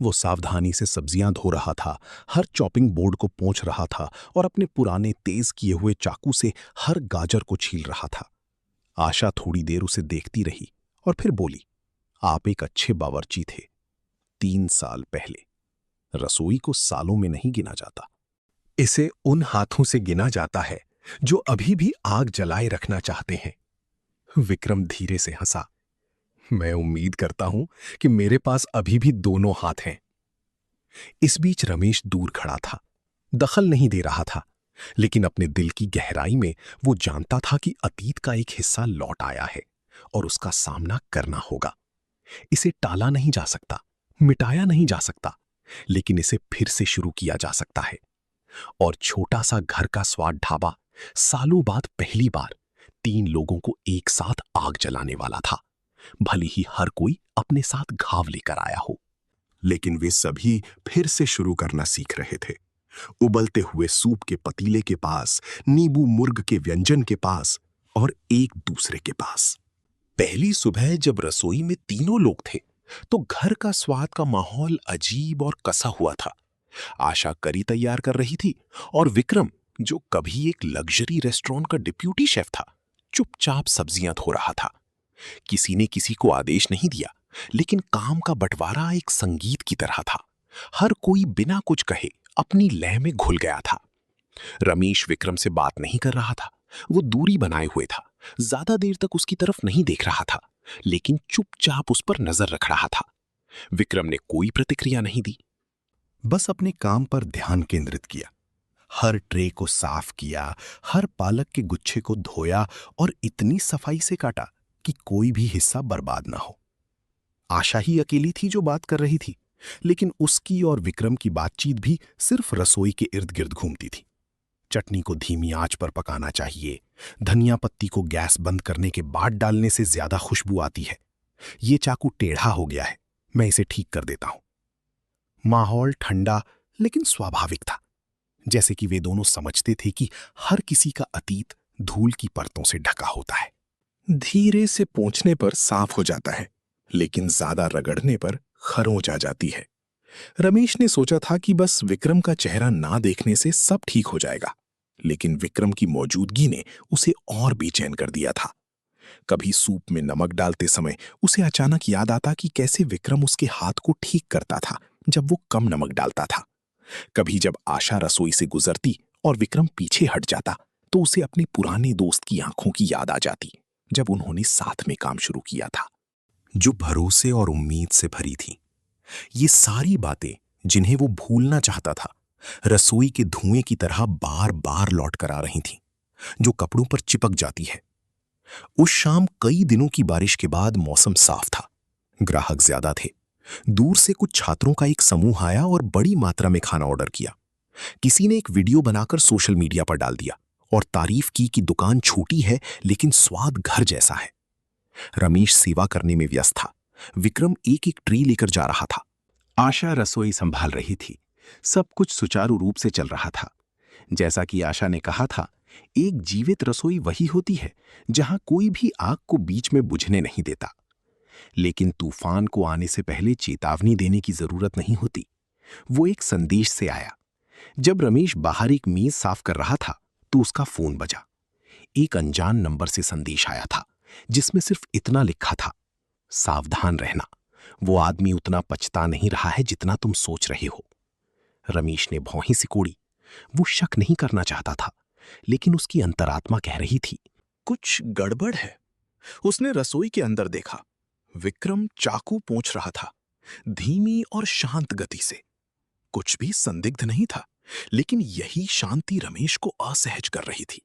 वो सावधानी से सब्जियां धो रहा था, हर चॉपिंग बोर्ड को पोंछ रहा था और अपने पुराने तेज किए हुए चाकू से हर गाजर को छील रहा था। आशा थोड़ी देर उसे देखती रही और फिर बोली, आप एक अच्छे बावर्ची थे। 3 साल पहले। रसोई को सालों में नहीं गिना जाता। इसे उन हाथों से गिना जाता है जो अभी भी आग जलाए रखना चाहते हैं। विक्रम धीरे से हंसा। मैं उम्मीद करता हूं कि मेरे पास अभी भी दोनों हाथ हैं। इस बीच रमेश दूर खड़ा था, दखल नहीं दे रहा था, लेकिन अपने दिल की गहराई में वो जानता था कि अतीत का एक हिस्सा लौट आया है और उसका सामना करना होगा। इसे टाला नहीं जा सकता, मिटाया नहीं जा सकता, लेकिन इसे फिर से शुरू किया जा सकता है। और छोटा सा घर का स्वाद ढाबा सालों बाद पहली बार 3 लोगों को एक साथ आग जलाने वाला था। भले ही हर कोई अपने साथ घाव लेकर आया हो, लेकिन वे सभी फिर से शुरू करना सीख रहे थे। उबलते हुए सूप के पतीले के पास, नींबू मुर्ग के व्यंजन के पास और एक दूसरे के पास। पहली सुबह जब रसोई में तीनों लोग थे तो घर का स्वाद का माहौल अजीब और कसा हुआ था। आशा करी तैयार कर रही थी और विक्रम, जो कभी एक लग्जरी रेस्टोरेंट का डिप्यूटी शेफ था, चुपचाप सब्जियां धो रहा था। किसी ने किसी को आदेश नहीं दिया, लेकिन काम का बंटवारा एक संगीत की तरह था। हर कोई बिना कुछ कहे अपनी लय में घुल गया था। रमेश विक्रम से बात नहीं कर रहा था, वो दूरी बनाए हुए था। ज्यादा देर तक उसकी तरफ नहीं देख रहा था, लेकिन चुपचाप उस पर नजर रख रहा था। विक्रम ने कोई प्रतिक्रिया नहीं दी, बस अपने काम पर ध्यान केंद्रित किया। हर ट्रे को साफ किया, हर पालक के गुच्छे को धोया और इतनी सफाई से काटा कि कोई भी हिस्सा बर्बाद ना हो। आशा ही अकेली थी जो बात कर रही थी, लेकिन उसकी और विक्रम की बातचीत भी सिर्फ रसोई के इर्द गिर्द घूमती थी। चटनी को धीमी आंच पर पकाना चाहिए, धनिया पत्ती को गैस बंद करने के बाद डालने से ज्यादा खुशबू आती है। ये चाकू टेढ़ा हो गया है, मैं इसे ठीक कर देता हूं। माहौल ठंडा लेकिन स्वाभाविक था, जैसे कि वे दोनों समझते थे कि हर किसी का अतीत धूल की परतों से ढका होता है। धीरे से पोंछने पर साफ हो जाता है, लेकिन ज्यादा रगड़ने पर खरोंच आ जाती है। रमेश ने सोचा था कि बस विक्रम का चेहरा ना देखने से सब ठीक हो जाएगा, लेकिन विक्रम की मौजूदगी ने उसे और बेचैन कर दिया था। कभी सूप में नमक डालते समय उसे अचानक याद आता कि कैसे विक्रम उसके हाथ को ठीक करता था जब वो कम नमक डालता था। कभी जब आशा रसोई से गुजरती और विक्रम पीछे हट जाता तो उसे अपने पुराने दोस्त की आंखों की याद आ जाती, जब उन्होंने साथ में काम शुरू किया था, जो भरोसे और उम्मीद से भरी थी। ये सारी बातें जिन्हें वो भूलना चाहता था, रसोई के धुएं की तरह बार बार लौट कर आ रही थीं, जो कपड़ों पर चिपक जाती है। उस शाम कई दिनों की बारिश के बाद मौसम साफ था, ग्राहक ज्यादा थे। दूर से कुछ छात्रों का एक समूह आया और बड़ी मात्रा में खाना ऑर्डर किया। किसी ने एक वीडियो बनाकर सोशल मीडिया पर डाल दिया और तारीफ की कि दुकान छोटी है लेकिन स्वाद घर जैसा है। रमेश सेवा करने में व्यस्त था, विक्रम एक एक ट्रे लेकर जा रहा था। आशा रसोई संभाल रही थी। सब कुछ सुचारू रूप से चल रहा था। जैसा कि आशा ने कहा था, एक जीवित रसोई वही होती है जहां कोई भी आग को बीच में बुझने नहीं देता। लेकिन तूफान को आने से पहले चेतावनी देने की जरूरत नहीं होती। वो एक संदेश से आया। जब रमेश बाहर एक मेज साफ कर रहा था तो उसका फोन बजा। एक अनजान नंबर से संदेश आया था, जिसमें सिर्फ इतना लिखा था, सावधान रहना, वो आदमी उतना पछता नहीं रहा है जितना तुम सोच रहे हो। रमेश ने भौहें सिकोड़ी। वो शक नहीं करना चाहता था, लेकिन उसकी अंतरात्मा कह रही थी, कुछ गड़बड़ है। उसने रसोई के अंदर देखा। विक्रम चाकू पोंछ रहा था, धीमी और शांत गति से। कुछ भी संदिग्ध नहीं था, लेकिन यही शांति रमेश को असहज कर रही थी।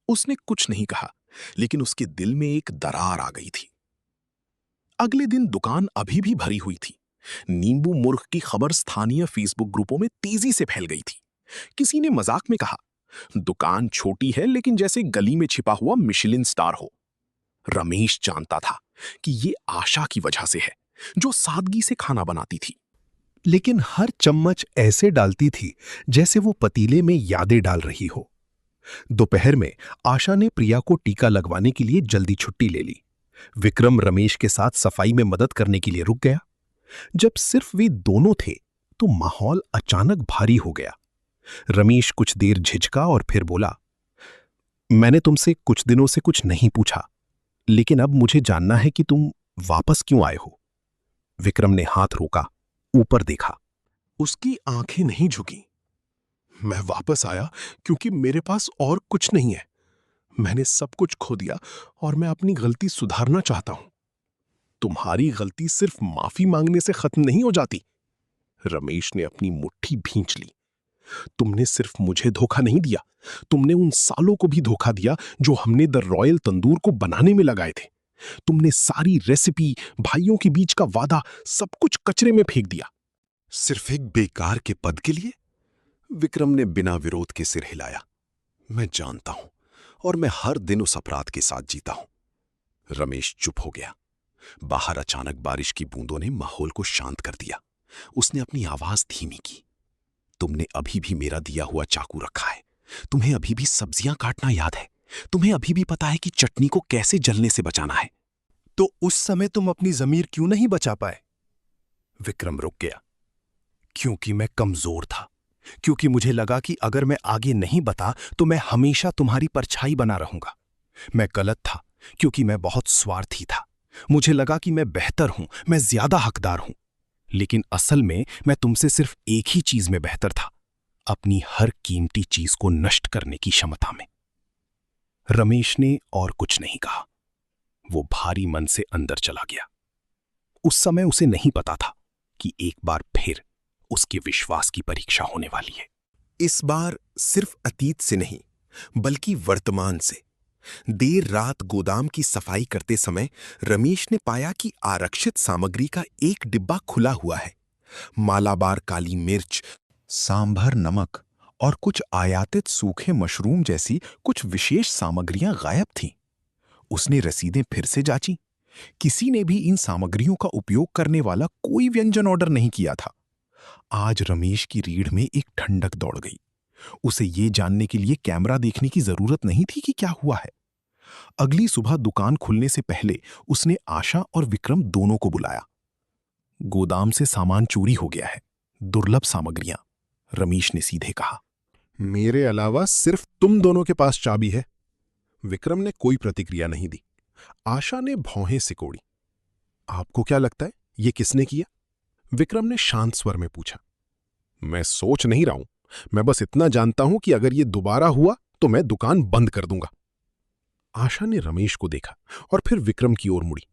उसने कुछ नहीं कहा, लेकिन उसके दिल में एक दरार आ गई थी। अगले दिन दुकान अभी भी भरी हुई थी। नींबू मुर्ग की खबर स्थानीय फेसबुक ग्रुपों में तेजी से फैल गई थी। किसी ने मजाक में कहा, दुकान छोटी है लेकिन जैसे गली में छिपा हुआ मिशेलिन स्टार हो। रमेश जानता था कि ये आशा की वजह से है, जो सादगी से खाना बनाती थी, लेकिन हर चम्मच ऐसे डालती थी जैसे वो पतीले में यादें डाल रही हो। दोपहर में आशा ने प्रिया को टीका लगवाने के लिए जल्दी छुट्टी ले ली। विक्रम रमेश के साथ सफाई में मदद करने के लिए रुक गया। जब सिर्फ वे दोनों थे तो माहौल अचानक भारी हो गया। रमेश कुछ देर झिझका और फिर बोला, मैंने तुमसे कुछ दिनों से कुछ नहीं पूछा, लेकिन अब मुझे जानना है कि तुम वापस क्यों आए हो। विक्रम ने हाथ रोका, ऊपर देखा। उसकी आंखें नहीं झुकी। मैं वापस आया क्योंकि मेरे पास और कुछ नहीं है। मैंने सब कुछ खो दिया और मैं अपनी गलती सुधारना चाहता हूं। तुम्हारी गलती सिर्फ माफी मांगने से खत्म नहीं हो जाती। रमेश ने अपनी मुट्ठी भींच ली। तुमने सिर्फ मुझे धोखा नहीं दिया, तुमने उन सालों को भी धोखा दिया जो हमने द रॉयल तंदूर को बनाने में लगाए थे। तुमने सारी रेसिपी, भाइयों के बीच का वादा, सब कुछ कचरे में फेंक दिया। सिर्फ एक बेकार के पद के लिए? विक्रम ने बिना विरोध के सिर हिलाया। मैं जानता हूं और मैं हर दिन उस अपराध के साथ जीता हूं। रमेश चुप हो गया। बाहर अचानक बारिश की बूंदों ने माहौल को शांत कर दिया। उसने अपनी आवाज धीमी की। तुमने अभी भी मेरा दिया हुआ चाकू रखा है। तुम्हें अभी भी सब्जियां काटना याद है। तुम्हें अभी भी पता है कि चटनी को कैसे जलने से बचाना है। तो उस समय तुम अपनी जमीर क्यों नहीं बचा पाए? विक्रम रुक गया। क्योंकि मैं कमजोर था। क्योंकि मुझे लगा कि अगर मैं आगे नहीं बता तो मैं हमेशा तुम्हारी परछाई बना रहूंगा। मैं गलत था क्योंकि मैं बहुत स्वार्थी था। मुझे लगा कि मैं बेहतर हूं, मैं ज्यादा हकदार हूं। लेकिन असल में मैं तुमसे सिर्फ एक ही चीज में बेहतर था, अपनी हर कीमती चीज को नष्ट करने की क्षमता में। रमेश ने और कुछ नहीं कहा। वो भारी मन से अंदर चला गया। उस समय उसे नहीं पता था कि एक बार फिर उसके विश्वास की परीक्षा होने वाली है। इस बार सिर्फ अतीत से नहीं, बल्कि वर्तमान से। देर रात गोदाम की सफाई करते समय रमेश ने पाया कि आरक्षित सामग्री का एक डिब्बा खुला हुआ है। मालाबार काली मिर्च, सांभर नमक और कुछ आयातित सूखे मशरूम जैसी कुछ विशेष सामग्रियां गायब थीं। उसने रसीदें फिर से जांची। किसी ने भी इन सामग्रियों का उपयोग करने वाला कोई व्यंजन ऑर्डर नहीं किया था। आज रमेश की रीढ़ में एक ठंडक दौड़ गई। उसे ये जानने के लिए कैमरा देखने की जरूरत नहीं थी कि क्या हुआ है। अगली सुबह दुकान खुलने से पहले उसने आशा और विक्रम दोनों को बुलाया। गोदाम से सामान चोरी हो गया है, दुर्लभ सामग्रियां, रमेश ने सीधे कहा। मेरे अलावा सिर्फ तुम दोनों के पास चाबी है। विक्रम ने कोई प्रतिक्रिया नहीं दी। आशा ने भौहें सिकोड़ी। आपको क्या लगता है ये किसने किया? विक्रम ने शांत स्वर में पूछा। मैं सोच नहीं रहा हूं, मैं बस इतना जानता हूं कि अगर ये दोबारा हुआ तो मैं दुकान बंद कर दूंगा। आशा ने रमेश को देखा और फिर विक्रम की ओर मुड़ी।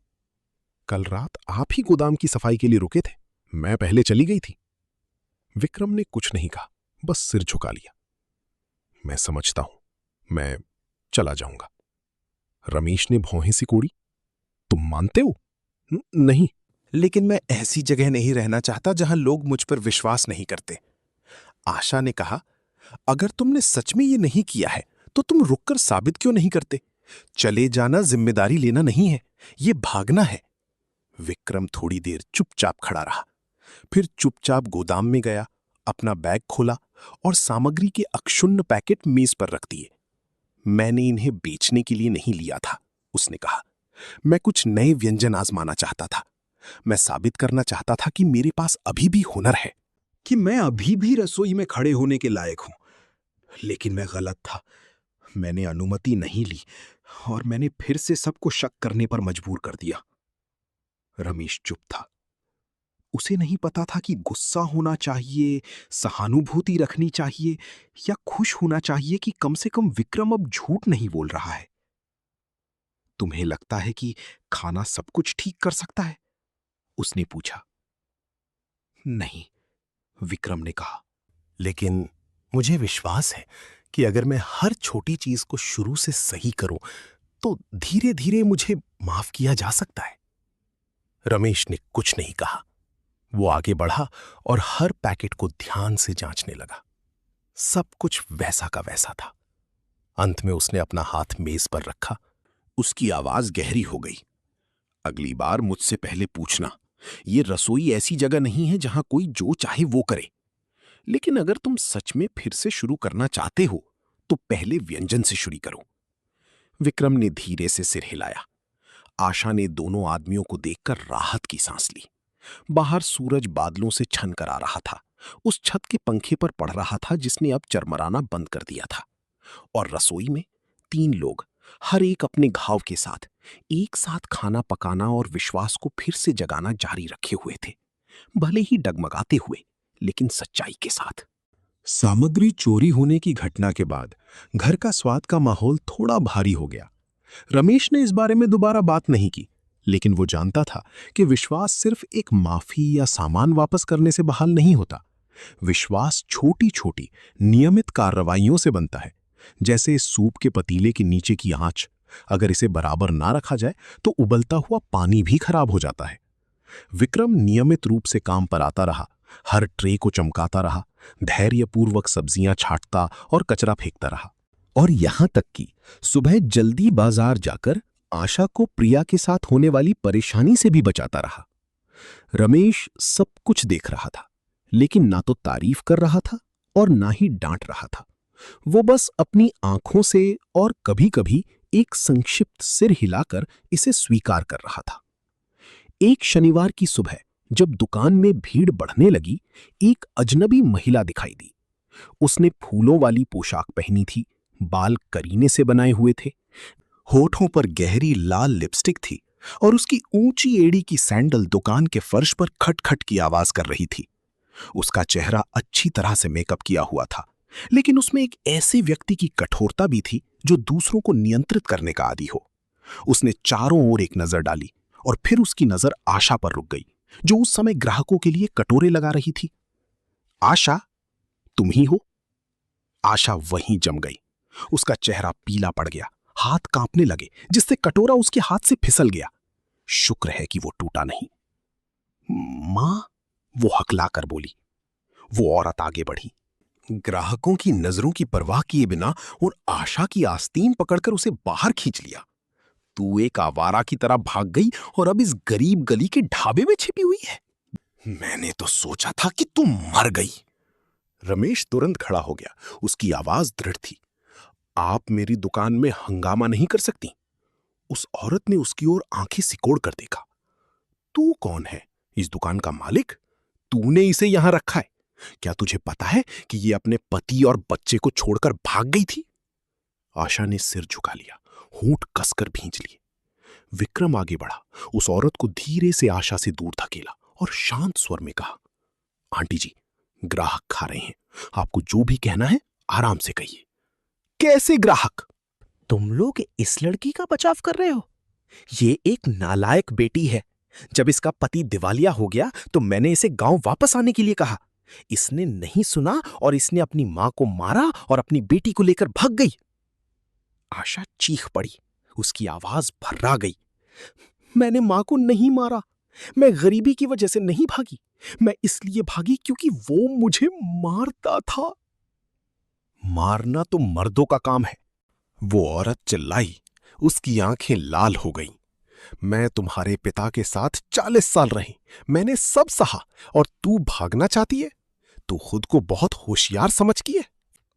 कल रात आप ही गोदाम की सफाई के लिए रुके थे, मैं पहले चली गई थी। विक्रम ने कुछ नहीं कहा, बस सिर झुका लिया। मैं समझता हूं, मैं चला जाऊंगा। रमेश ने भौहें सिकोड़ी। तुम मानते हो? नहीं, लेकिन मैं ऐसी जगह नहीं रहना चाहता जहां लोग मुझ पर विश्वास नहीं करते। आशा ने कहा, अगर तुमने सच में ये नहीं किया है तो तुम रुककर साबित क्यों नहीं करते? चले जाना जिम्मेदारी लेना नहीं है, ये भागना है। विक्रम थोड़ी देर चुपचाप खड़ा रहा, फिर चुपचाप गोदाम में गया, अपना बैग खोला और सामग्री के अक्षुण्ण पैकेट मेज पर रख दिए। मैंने इन्हें बेचने के लिए नहीं लिया था, उसने कहा। मैं कुछ नए व्यंजन आजमाना चाहता था। मैं साबित करना चाहता था कि मेरे पास अभी भी हुनर है, कि मैं अभी भी रसोई में खड़े होने के लायक हूं। लेकिन मैं गलत था। मैंने अनुमति नहीं ली और मैंने फिर से सबको शक करने पर मजबूर कर दिया। रमेश चुप था। उसे नहीं पता था कि गुस्सा होना चाहिए, सहानुभूति रखनी चाहिए या खुश होना चाहिए कि कम से कम विक्रम अब झूठ नहीं बोल रहा है। तुम्हें लगता है कि खाना सब कुछ ठीक कर सकता है? उसने पूछा। नहीं, विक्रम ने कहा, लेकिन मुझे विश्वास है कि अगर मैं हर छोटी चीज को शुरू से सही करूं तो धीरे धीरे मुझे माफ किया जा सकता है। रमेश ने कुछ नहीं कहा। वो आगे बढ़ा और हर पैकेट को ध्यान से जांचने लगा। सब कुछ वैसा का वैसा था। अंत में उसने अपना हाथ मेज पर रखा। उसकी आवाज गहरी हो गई। अगली बार मुझसे पहले पूछना। ये रसोई ऐसी जगह नहीं है जहां कोई जो चाहे वो करे। लेकिन अगर तुम सच में फिर से शुरू करना चाहते हो तो पहले व्यंजन से शुरू करो। विक्रम ने धीरे से सिर हिलाया। आशा ने दोनों आदमियों को देखकर राहत की सांस ली। बाहर सूरज बादलों से छन कर आ रहा था। उस छत के पंखे पर पड़ रहा था जिसने अब चरमराना बंद कर दिया था। और रसोई में 3 लोग, हर एक अपने घाव के साथ, एक साथ खाना पकाना और विश्वास को फिर से जगाना जारी रखे हुए थे, भले ही डगमगाते हुए, लेकिन सच्चाई के साथ। सामग्री चोरी होने की घटना के बाद घर का स्वाद का माहौल थोड़ा भारी हो गया। रमेश ने इस बारे में दोबारा बात नहीं की, लेकिन वो जानता था कि विश्वास सिर्फ एक माफी या सामान वापस करने से बहाल नहीं होता। विश्वास छोटी छोटी नियमित कार्रवाइयों से बनता है, जैसे सूप के पतीले के नीचे की आंच। अगर इसे बराबर ना रखा जाए तो उबलता हुआ पानी भी खराब हो जाता है। विक्रम नियमित रूप से काम पर आता रहा, हर ट्रे को चमकाता रहा, धैर्यपूर्वक सब्जियां छांटता और कचरा फेंकता रहा, और यहां तक कि सुबह जल्दी बाजार जाकर आशा को प्रिया के साथ होने वाली परेशानी से भी बचाता रहा। रमेश सब कुछ देख रहा था, लेकिन ना तो तारीफ कर रहा था और ना ही डांट रहा था। वो बस अपनी आंखों से और कभी-कभी एक संक्षिप्त सिर हिलाकर इसे स्वीकार कर रहा था। एक शनिवार की सुबह जब दुकान में भीड़ बढ़ने लगी, एक अजनबी महिला दिखाई दी। उसने फूलों वाली पोशाक पहनी थी, बाल करीने से बनाए हुए थे, होठों पर गहरी लाल लिपस्टिक थी और उसकी ऊंची एड़ी की सैंडल दुकान के फर्श पर खटखट की आवाज कर रही थी। उसका चेहरा अच्छी तरह से मेकअप किया हुआ था, लेकिन उसमें एक ऐसे व्यक्ति की कठोरता भी थी जो दूसरों को नियंत्रित करने का आदी हो। उसने चारों ओर एक नजर डाली और फिर उसकी नजर आशा पर रुक गई, जो उस समय ग्राहकों के लिए कटोरे लगा रही थी। आशा, तुम ही हो? आशा वहीं जम गई। उसका चेहरा पीला पड़ गया, हाथ कांपने लगे, जिससे कटोरा उसके हाथ से फिसल गया। शुक्र है कि वो टूटा नहीं। मां, वो हकलाकर बोली। वो औरत आगे बढ़ी, ग्राहकों की नजरों की परवाह किए बिना, और आशा की आस्तीन पकड़कर उसे बाहर खींच लिया। तू एक आवारा की तरह भाग गई और अब इस गरीब गली के ढाबे में छिपी हुई है। मैंने तो सोचा था कि तू मर गई। रमेश तुरंत खड़ा हो गया, उसकी आवाज दृढ़ थी। आप मेरी दुकान में हंगामा नहीं कर सकती। उस औरत ने उसकी ओर आंखें सिकोड़ कर देखा। तू कौन है? इस दुकान का मालिक? तूने इसे यहां रखा है? क्या तुझे पता है कि ये अपने पति और बच्चे को छोड़कर भाग गई थी? आशा ने सिर झुका लिया, होंठ कसकर भींच लिए। विक्रम आगे बढ़ा, उस औरत को धीरे से आशा से दूर धकेला और शांत स्वर में कहा, आंटी जी, ग्राहक खा रहे हैं, आपको जो भी कहना है आराम से कहिए। कैसे ग्राहक? तुम लोग इस लड़की का बचाव कर रहे हो? ये एक नालायक बेटी है। जब इसका पति दिवालिया हो गया तो मैंने इसे गांव वापस आने के लिए कहा। इसने नहीं सुना और इसने अपनी मां को मारा और अपनी बेटी को लेकर भाग गई। आशा चीख पड़ी, उसकी आवाज भर्रा गई। मैंने मां को नहीं मारा। मैं गरीबी की वजह से नहीं भागी। मैं इसलिए भागी क्योंकि वो मुझे मारता था। मारना तो मर्दों का काम है। वो औरत चिल्लाई, उसकी आंखें लाल हो गईं। मैं तुम्हारे पिता के साथ 40 साल रही, मैंने सब सहा, और तू भागना चाहती है? तू खुद को बहुत होशियार समझती है।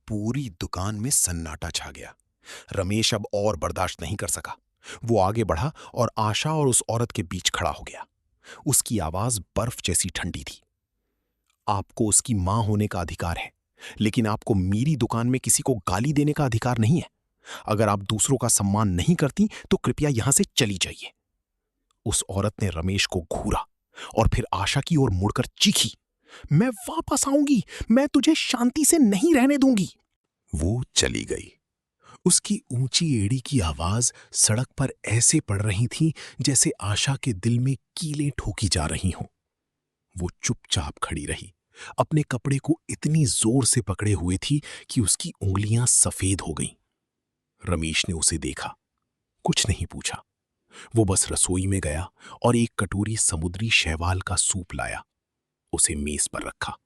पूरी दुकान में सन्नाटा छा गया। रमेश अब और बर्दाश्त नहीं कर सका। वो आगे बढ़ा और आशा और उस औरत के बीच खड़ा हो गया। उसकी आवाज बर्फ जैसी ठंडी थी। आपको उसकी मां होने का अधिकार है, लेकिन आपको मेरी दुकान में किसी को गाली देने का अधिकार नहीं है। अगर आप दूसरों का सम्मान नहीं करती तो कृपया यहां से चली जाइए। उस औरत ने रमेश को घूरा और फिर आशा की ओर मुड़कर चीखी, मैं वापस आऊंगी, मैं तुझे शांति से नहीं रहने दूंगी। वो चली गई। उसकी ऊंची एड़ी की आवाज सड़क पर ऐसे पड़ रही थी जैसे आशा के दिल में कीलें ठोकी जा रही हों। वो चुपचाप खड़ी रही, अपने कपड़े को इतनी जोर से पकड़े हुए थी कि उसकी उंगलियां सफेद हो गईं। रमेश ने उसे देखा, कुछ नहीं पूछा। वो बस रसोई में गया और एक कटोरी समुद्री शैवाल का सूप लाया। उसे मेज पर रखा।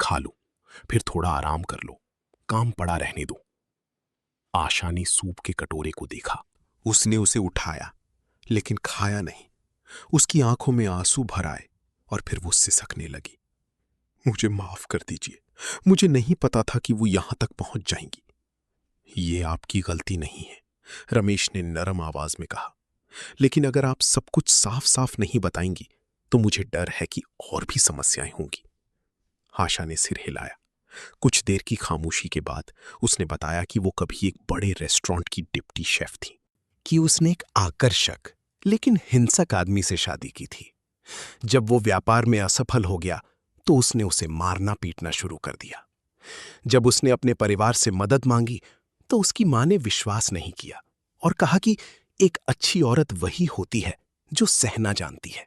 खा लो, फिर थोड़ा आराम कर लो, काम पड़ा रहने दो। आशा ने सूप के कटोरे को देखा। उसने उसे उठाया, लेकिन खाया नहीं। उसकी आंखों में आंसू भर आए और फिर वो सिसकने लगी। मुझे माफ कर दीजिए, मुझे नहीं पता था कि वो यहां तक पहुंच जाएंगी। ये आपकी गलती नहीं है, रमेश ने नरम आवाज में कहा, लेकिन अगर आप सब कुछ साफ साफ नहीं बताएंगी तो मुझे डर है कि और भी समस्याएं होंगी। आशा ने सिर हिलाया। कुछ देर की खामोशी के बाद उसने बताया कि वो कभी एक बड़े रेस्टोरेंट की डिप्टी शेफ थी। कि उसने एक आकर्षक लेकिन हिंसक आदमी से शादी की थी। जब वो व्यापार में असफल हो गया तो उसने उसे मारना पीटना शुरू कर दिया। जब उसने अपने परिवार से मदद मांगी तो उसकी मां ने विश्वास नहीं किया और कहा कि एक अच्छी औरत वही होती है जो सहना जानती है।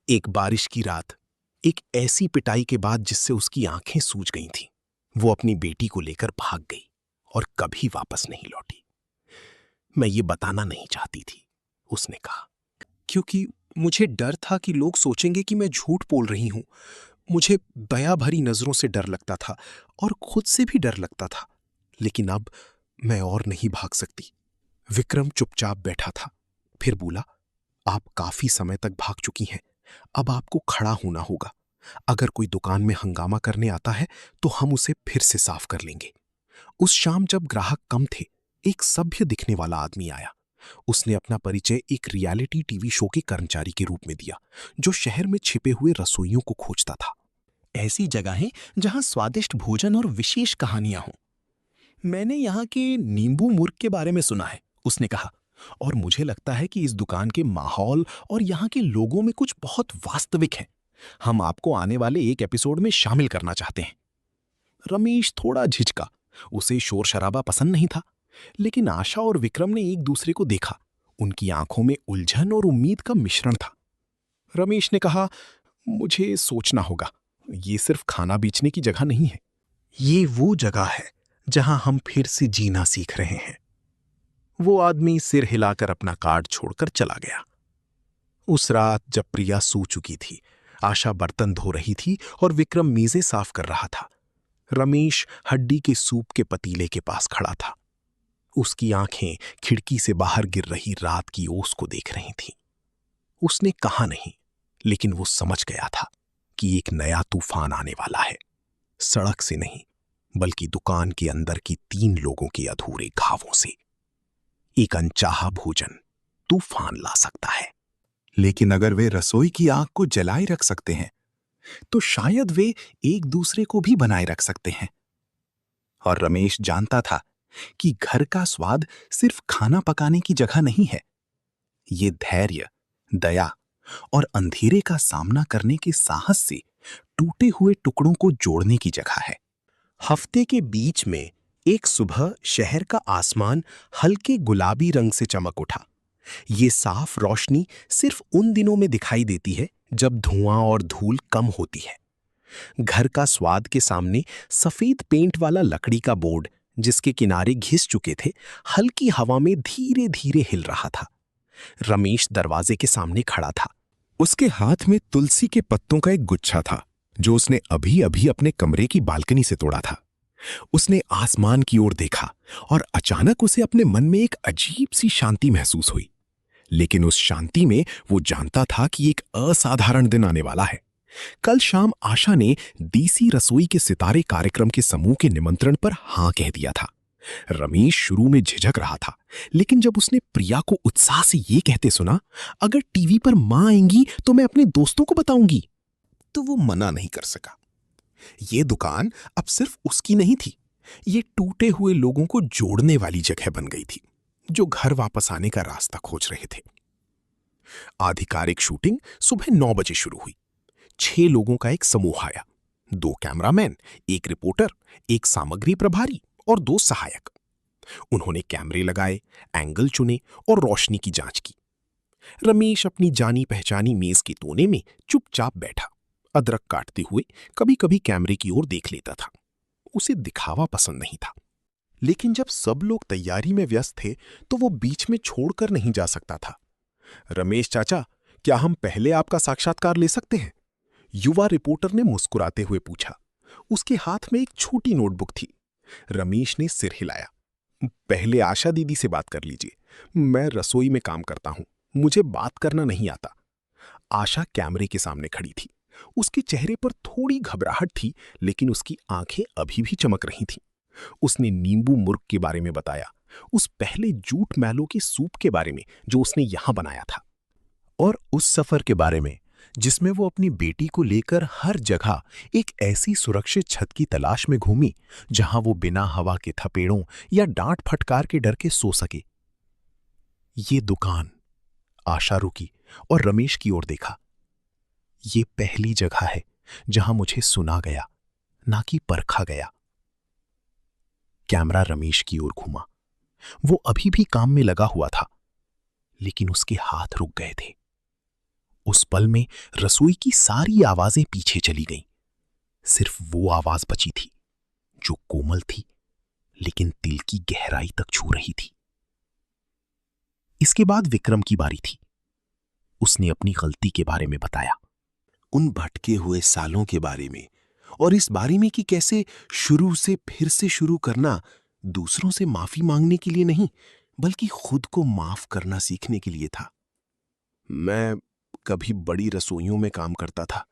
एक बारिश की रात एक ऐसी पिटाई के बाद जिससे उसकी आंखें सूज गई थीं, वो अपनी बेटी को लेकर भाग गई और कभी वापस नहीं लौटी। मैं ये बताना नहीं चाहती थी, उसने कहा, क्योंकि मुझे डर था कि लोग सोचेंगे कि मैं झूठ बोल रही हूं। मुझे दया भरी नजरों से डर लगता था और खुद से भी डर लगता था, लेकिन अब मैं और नहीं भाग सकती। विक्रम चुपचाप बैठा था, फिर बोला, आप काफी समय तक भाग चुकी हैं, अब आपको खड़ा होना होगा। अगर कोई दुकान में हंगामा करने आता है तो हम उसे फिर से साफ कर लेंगे। उस शाम जब ग्राहक कम थे, एक सभ्य दिखने वाला आदमी आया। उसने अपना परिचय एक रियलिटी टीवी शो के कर्मचारी के रूप में दिया, जो शहर में छिपे हुए रसोइयों को खोजता था। ऐसी जगहें जहां स्वादिष्ट भोजन और विशेष कहानियां हों। मैंने यहाँ के नींबू मुर्ग के बारे में सुना है, उसने कहा, और मुझे लगता है कि इस दुकान के माहौल और यहाँ के लोगों में कुछ बहुत वास्तविक है। हम आपको आने वाले एक एपिसोड में शामिल करना चाहते हैं। रमेश थोड़ा झिझका, उसे शोर शराबा पसंद नहीं था, लेकिन आशा और विक्रम ने एक दूसरे को देखा। उनकी आंखों में उलझन और उम्मीद का मिश्रण था। रमेश ने कहा, मुझे सोचना होगा, ये सिर्फ खाना बेचने की जगह नहीं है, ये वो जगह है जहां हम फिर से जीना सीख रहे हैं। वो आदमी सिर हिलाकर अपना कार्ड छोड़कर चला गया। उस रात जब प्रिया सो चुकी थी, आशा बर्तन धो रही थी और विक्रम मेजें साफ कर रहा था। रमेश हड्डी के सूप के पतीले के पास खड़ा था। उसकी आंखें खिड़की से बाहर गिर रही रात की ओस को देख रही थीं। उसने कहा नहीं, लेकिन वो समझ गया था कि एक नया तूफान आने वाला है। सड़क से नहीं, बल्कि दुकान के अंदर की 3 लोगों के अधूरे घावों से। एक अनचाहा भोजन तूफान ला सकता है, लेकिन अगर वे रसोई की आग को जलाए रख सकते हैं तो शायद वे एक दूसरे को भी बनाए रख सकते हैं। और रमेश जानता था कि घर का स्वाद सिर्फ खाना पकाने की जगह नहीं है। ये धैर्य, दया और अंधेरे का सामना करने के साहस से टूटे हुए टुकड़ों को जोड़ने की जगह है। हफ्ते के बीच में एक सुबह शहर का आसमान हल्के गुलाबी रंग से चमक उठा। ये साफ रोशनी सिर्फ उन दिनों में दिखाई देती है जब धुआं और धूल कम होती है। घर का स्वाद के सामने सफेद पेंट वाला लकड़ी का बोर्ड, जिसके किनारे घिस चुके थे, हल्की हवा में धीरे धीरे हिल रहा था। रमेश दरवाजे के सामने खड़ा था। उसके हाथ में तुलसी के पत्तों का एक गुच्छा था, जो उसने अभी अभी अपने कमरे की बालकनी से तोड़ा था। उसने आसमान की ओर देखा और अचानक उसे अपने मन में एक अजीब सी शांति महसूस हुई। लेकिन उस शांति में वो जानता था कि एक असाधारण दिन आने वाला है। कल शाम आशा ने देसी रसोई के सितारे कार्यक्रम के समूह के निमंत्रण पर हां कह दिया था। रमेश शुरू में झिझक रहा था, लेकिन जब उसने प्रिया को उत्साह से ये कहते सुना, अगर टीवी पर मां आएंगी तो मैं अपने दोस्तों को बताऊंगी, तो वो मना नहीं कर सका। ये दुकान अब सिर्फ उसकी नहीं थी, ये टूटे हुए लोगों को जोड़ने वाली जगह बन गई थी, जो घर वापस आने का रास्ता खोज रहे थे। आधिकारिक शूटिंग सुबह 9 बजे शुरू हुई। 6 लोगों का एक समूह आया, 2 कैमरामैन, 1 रिपोर्टर, 1 सामग्री प्रभारी और 2 सहायक। उन्होंने कैमरे लगाए, एंगल चुने और रोशनी की जांच की। रमेश अपनी जानी पहचानी मेज के कोने में चुपचाप बैठा, अदरक काटते हुए कभी कभी कैमरे की ओर देख लेता था। उसे दिखावा पसंद नहीं था, लेकिन जब सब लोग तैयारी में व्यस्त थे तो वो बीच में छोड़कर नहीं जा सकता था। रमेश चाचा, क्या हम पहले आपका साक्षात्कार ले सकते हैं? युवा रिपोर्टर ने मुस्कुराते हुए पूछा। उसके हाथ में एक छोटी नोटबुक थी। रमेश ने सिर हिलाया। पहले आशा दीदी से बात कर लीजिए, मैं रसोई में काम करता हूं, मुझे बात करना नहीं आता। आशा कैमरे के सामने खड़ी थी। उसके चेहरे पर थोड़ी घबराहट थी, लेकिन उसकी आंखें अभी भी चमक रही थीं। उसने नींबू मुर्ग के बारे में बताया, उस पहले जूट मैलों के सूप के बारे में जो उसने यहां बनाया था, और उस सफर के बारे में जिसमें वो अपनी बेटी को लेकर हर जगह एक ऐसी सुरक्षित छत की तलाश में घूमी जहां वो बिना हवा के थपेड़ों या डांट फटकार के डर के सो सके। ये दुकान। आशा रुकी और रमेश की ओर देखा। ये पहली जगह है जहां मुझे सुना गया, ना कि परखा गया। कैमरा रमेश की ओर घूमा। वो अभी भी काम में लगा हुआ था, लेकिन उसके हाथ रुक गए थे। उस पल में रसोई की सारी आवाजें पीछे चली गईं। सिर्फ वो आवाज बची थी जो कोमल थी, लेकिन दिल की गहराई तक छू रही थी। इसके बाद विक्रम की बारी थी। उसने अपनी गलती के बारे में बताया, उन भटके हुए सालों के बारे में, और इस बारे में कि कैसे शुरू से फिर से शुरू करना दूसरों से माफी मांगने के लिए नहीं, बल्कि खुद को माफ करना सीखने के लिए था। मैं कभी बड़ी रसोइयों में काम करता था,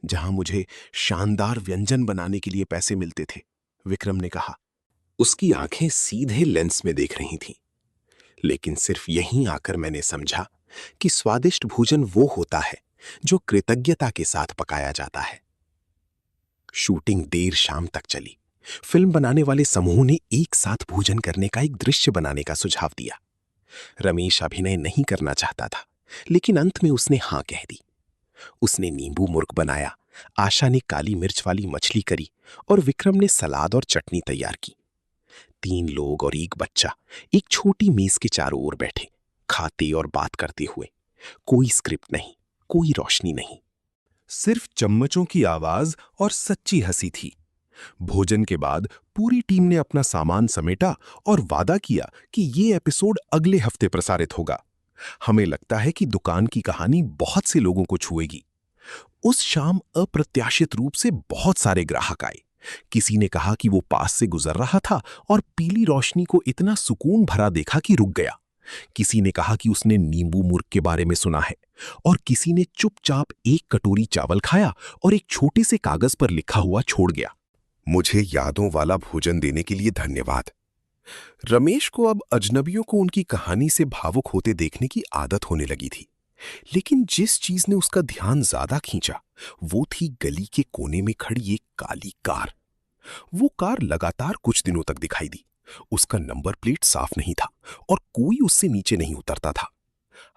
जहां मुझे शानदार व्यंजन बनाने के लिए पैसे मिलते थे, विक्रम ने कहा। उसकी आंखें सीधे लेंस में देख रही थीं। लेकिन सिर्फ यहीं आकर मैंने समझा कि स्वादिष्ट भोजन वो होता है जो कृतज्ञता के साथ पकाया जाता है। शूटिंग देर शाम तक चली। फिल्म बनाने वाले समूह ने एक साथ भोजन करने का एक दृश्य बनाने का सुझाव दिया। रमेश अभिनय नहीं करना चाहता था, लेकिन अंत में उसने हां कह दी। उसने नींबू मुर्ग बनाया, आशा ने काली मिर्च वाली मछली करी और विक्रम ने सलाद और चटनी तैयार की। 3 लोग और एक बच्चा एक छोटी मेज के चारों ओर बैठे, खाते और बात करते हुए। कोई स्क्रिप्ट नहीं, कोई रोशनी नहीं, सिर्फ चम्मचों की आवाज और सच्ची हंसी थी। भोजन के बाद पूरी टीम ने अपना सामान समेटा और वादा किया कि ये एपिसोड अगले हफ्ते प्रसारित होगा। हमें लगता है कि दुकान की कहानी बहुत से लोगों को छुएगी। उस शाम अप्रत्याशित रूप से बहुत सारे ग्राहक आए। किसी ने कहा कि वो पास से गुजर रहा था और पीली रोशनी को इतना सुकून भरा देखा कि रुक गया। किसी ने कहा कि उसने नींबू मुर्ग के बारे में सुना है, और किसी ने चुपचाप एक कटोरी चावल खाया और एक छोटे से कागज पर लिखा हुआ छोड़ गया, मुझे यादों वाला भोजन देने के लिए धन्यवाद। रमेश को अब अजनबियों को उनकी कहानी से भावुक होते देखने की आदत होने लगी थी। लेकिन जिस चीज ने उसका ध्यान ज्यादा खींचा वो थी गली के कोने में खड़ी एक काली कार। वो कार लगातार कुछ दिनों तक दिखाई दी। उसका नंबर प्लेट साफ नहीं था और कोई उससे नीचे नहीं उतरता था।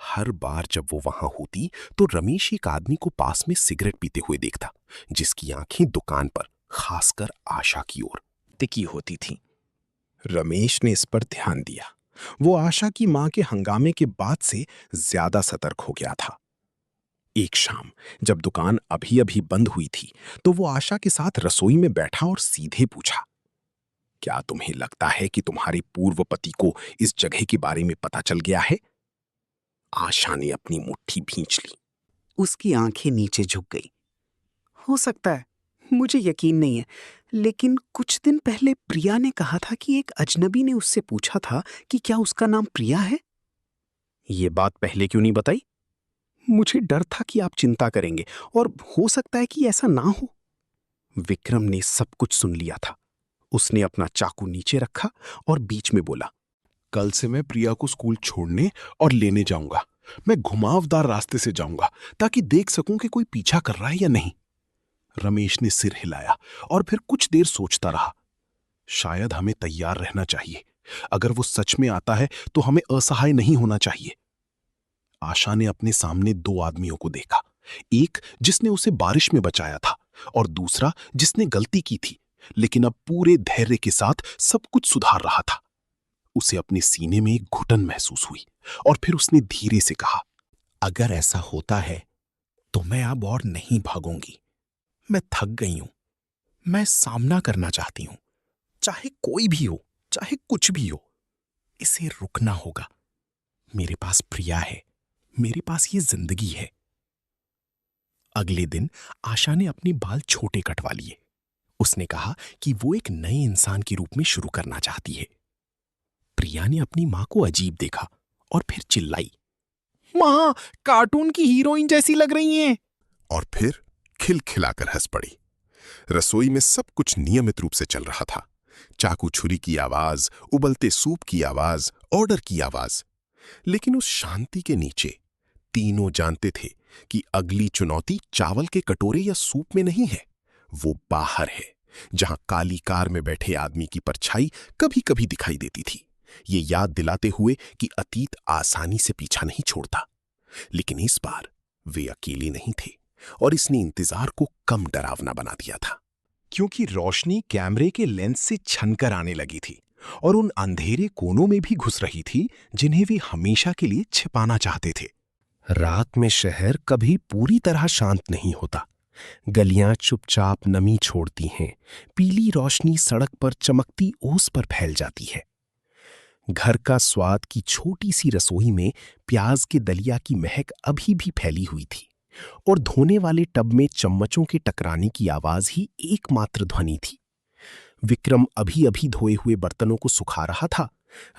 हर बार जब वो वहां होती तो रमेश एक आदमी को पास में सिगरेट पीते हुए देखता, जिसकी आंखें दुकान पर, खासकर आशा की ओर, टिकी होती थीं। रमेश ने इस पर ध्यान दिया। वो आशा की मां के हंगामे के बाद से ज्यादा सतर्क हो गया था। एक शाम जब दुकान अभी अभी बंद हुई थी तो वो आशा के साथ रसोई में बैठा और सीधे पूछा, क्या तुम्हें लगता है कि तुम्हारे पूर्व पति को इस जगह के बारे में पता चल गया है? आशा ने अपनी मुट्ठी भींच ली। उसकी आंखें नीचे झुक गई। हो सकता है, मुझे यकीन नहीं है, लेकिन कुछ दिन पहले प्रिया ने कहा था कि एक अजनबी ने उससे पूछा था कि क्या उसका नाम प्रिया है। ये बात पहले क्यों नहीं बताई? मुझे डर था कि आप चिंता करेंगे और हो सकता है कि ऐसा ना हो। विक्रम ने सब कुछ सुन लिया था। उसने अपना चाकू नीचे रखा और बीच में बोला, कल से मैं प्रिया को स्कूल छोड़ने और लेने जाऊंगा। मैं घुमावदार रास्ते से जाऊंगा ताकि देख सकूं कि कोई पीछा कर रहा है या नहीं। रमेश ने सिर हिलाया और फिर कुछ देर सोचता रहा। शायद हमें तैयार रहना चाहिए। अगर वो सच में आता है तो हमें असहाय नहीं होना चाहिए। आशा ने अपने सामने 2 आदमियों को देखा, एक जिसने उसे बारिश में बचाया था और दूसरा जिसने गलती की थी, लेकिन अब पूरे धैर्य के साथ सब कुछ सुधार रहा था। उसे अपने सीने में एक घुटन महसूस हुई और फिर उसने धीरे से कहा, अगर ऐसा होता है तो मैं अब और नहीं भागूंगी। मैं थक गई हूं। मैं सामना करना चाहती हूं, चाहे कोई भी हो, चाहे कुछ भी हो। इसे रुकना होगा। मेरे पास प्रिया है, मेरे पास ये जिंदगी है। अगले दिन आशा ने अपने बाल छोटे कटवा लिए। उसने कहा कि वो एक नए इंसान के रूप में शुरू करना चाहती है। प्रिया ने अपनी मां को अजीब देखा और फिर चिल्लाई, मां, कार्टून की हीरोइन जैसी लग रही हैं। और फिर खिलखिलाकर हंस पड़ी। रसोई में सब कुछ नियमित रूप से चल रहा था। चाकू छुरी की आवाज, उबलते सूप की आवाज, ऑर्डर की आवाज। लेकिन उस शांति के नीचे तीनों जानते थे कि अगली चुनौती चावल के कटोरे या सूप में नहीं है, वो बाहर है, जहां काली कार में बैठे आदमी की परछाई कभी कभी दिखाई देती थी, ये याद दिलाते हुए कि अतीत आसानी से पीछा नहीं छोड़ता। लेकिन इस बार वे अकेले नहीं थे और इसने इंतजार को कम डरावना बना दिया था, क्योंकि रोशनी कैमरे के लेंस से छनकर आने लगी थी और उन अंधेरे कोनों में भी घुस रही थी जिन्हें वे हमेशा के लिए छिपाना चाहते थे। रात में शहर कभी पूरी तरह शांत नहीं होता। गलियां चुपचाप नमी छोड़ती हैं, पीली रोशनी सड़क पर चमकती ओस पर फैल जाती है। घर का स्वाद की छोटी सी रसोई में प्याज के दलिया की महक अभी भी फैली हुई थी और धोने वाले टब में चम्मचों के टकराने की आवाज ही एकमात्र ध्वनि थी। विक्रम अभी अभी धोए हुए बर्तनों को सुखा रहा था।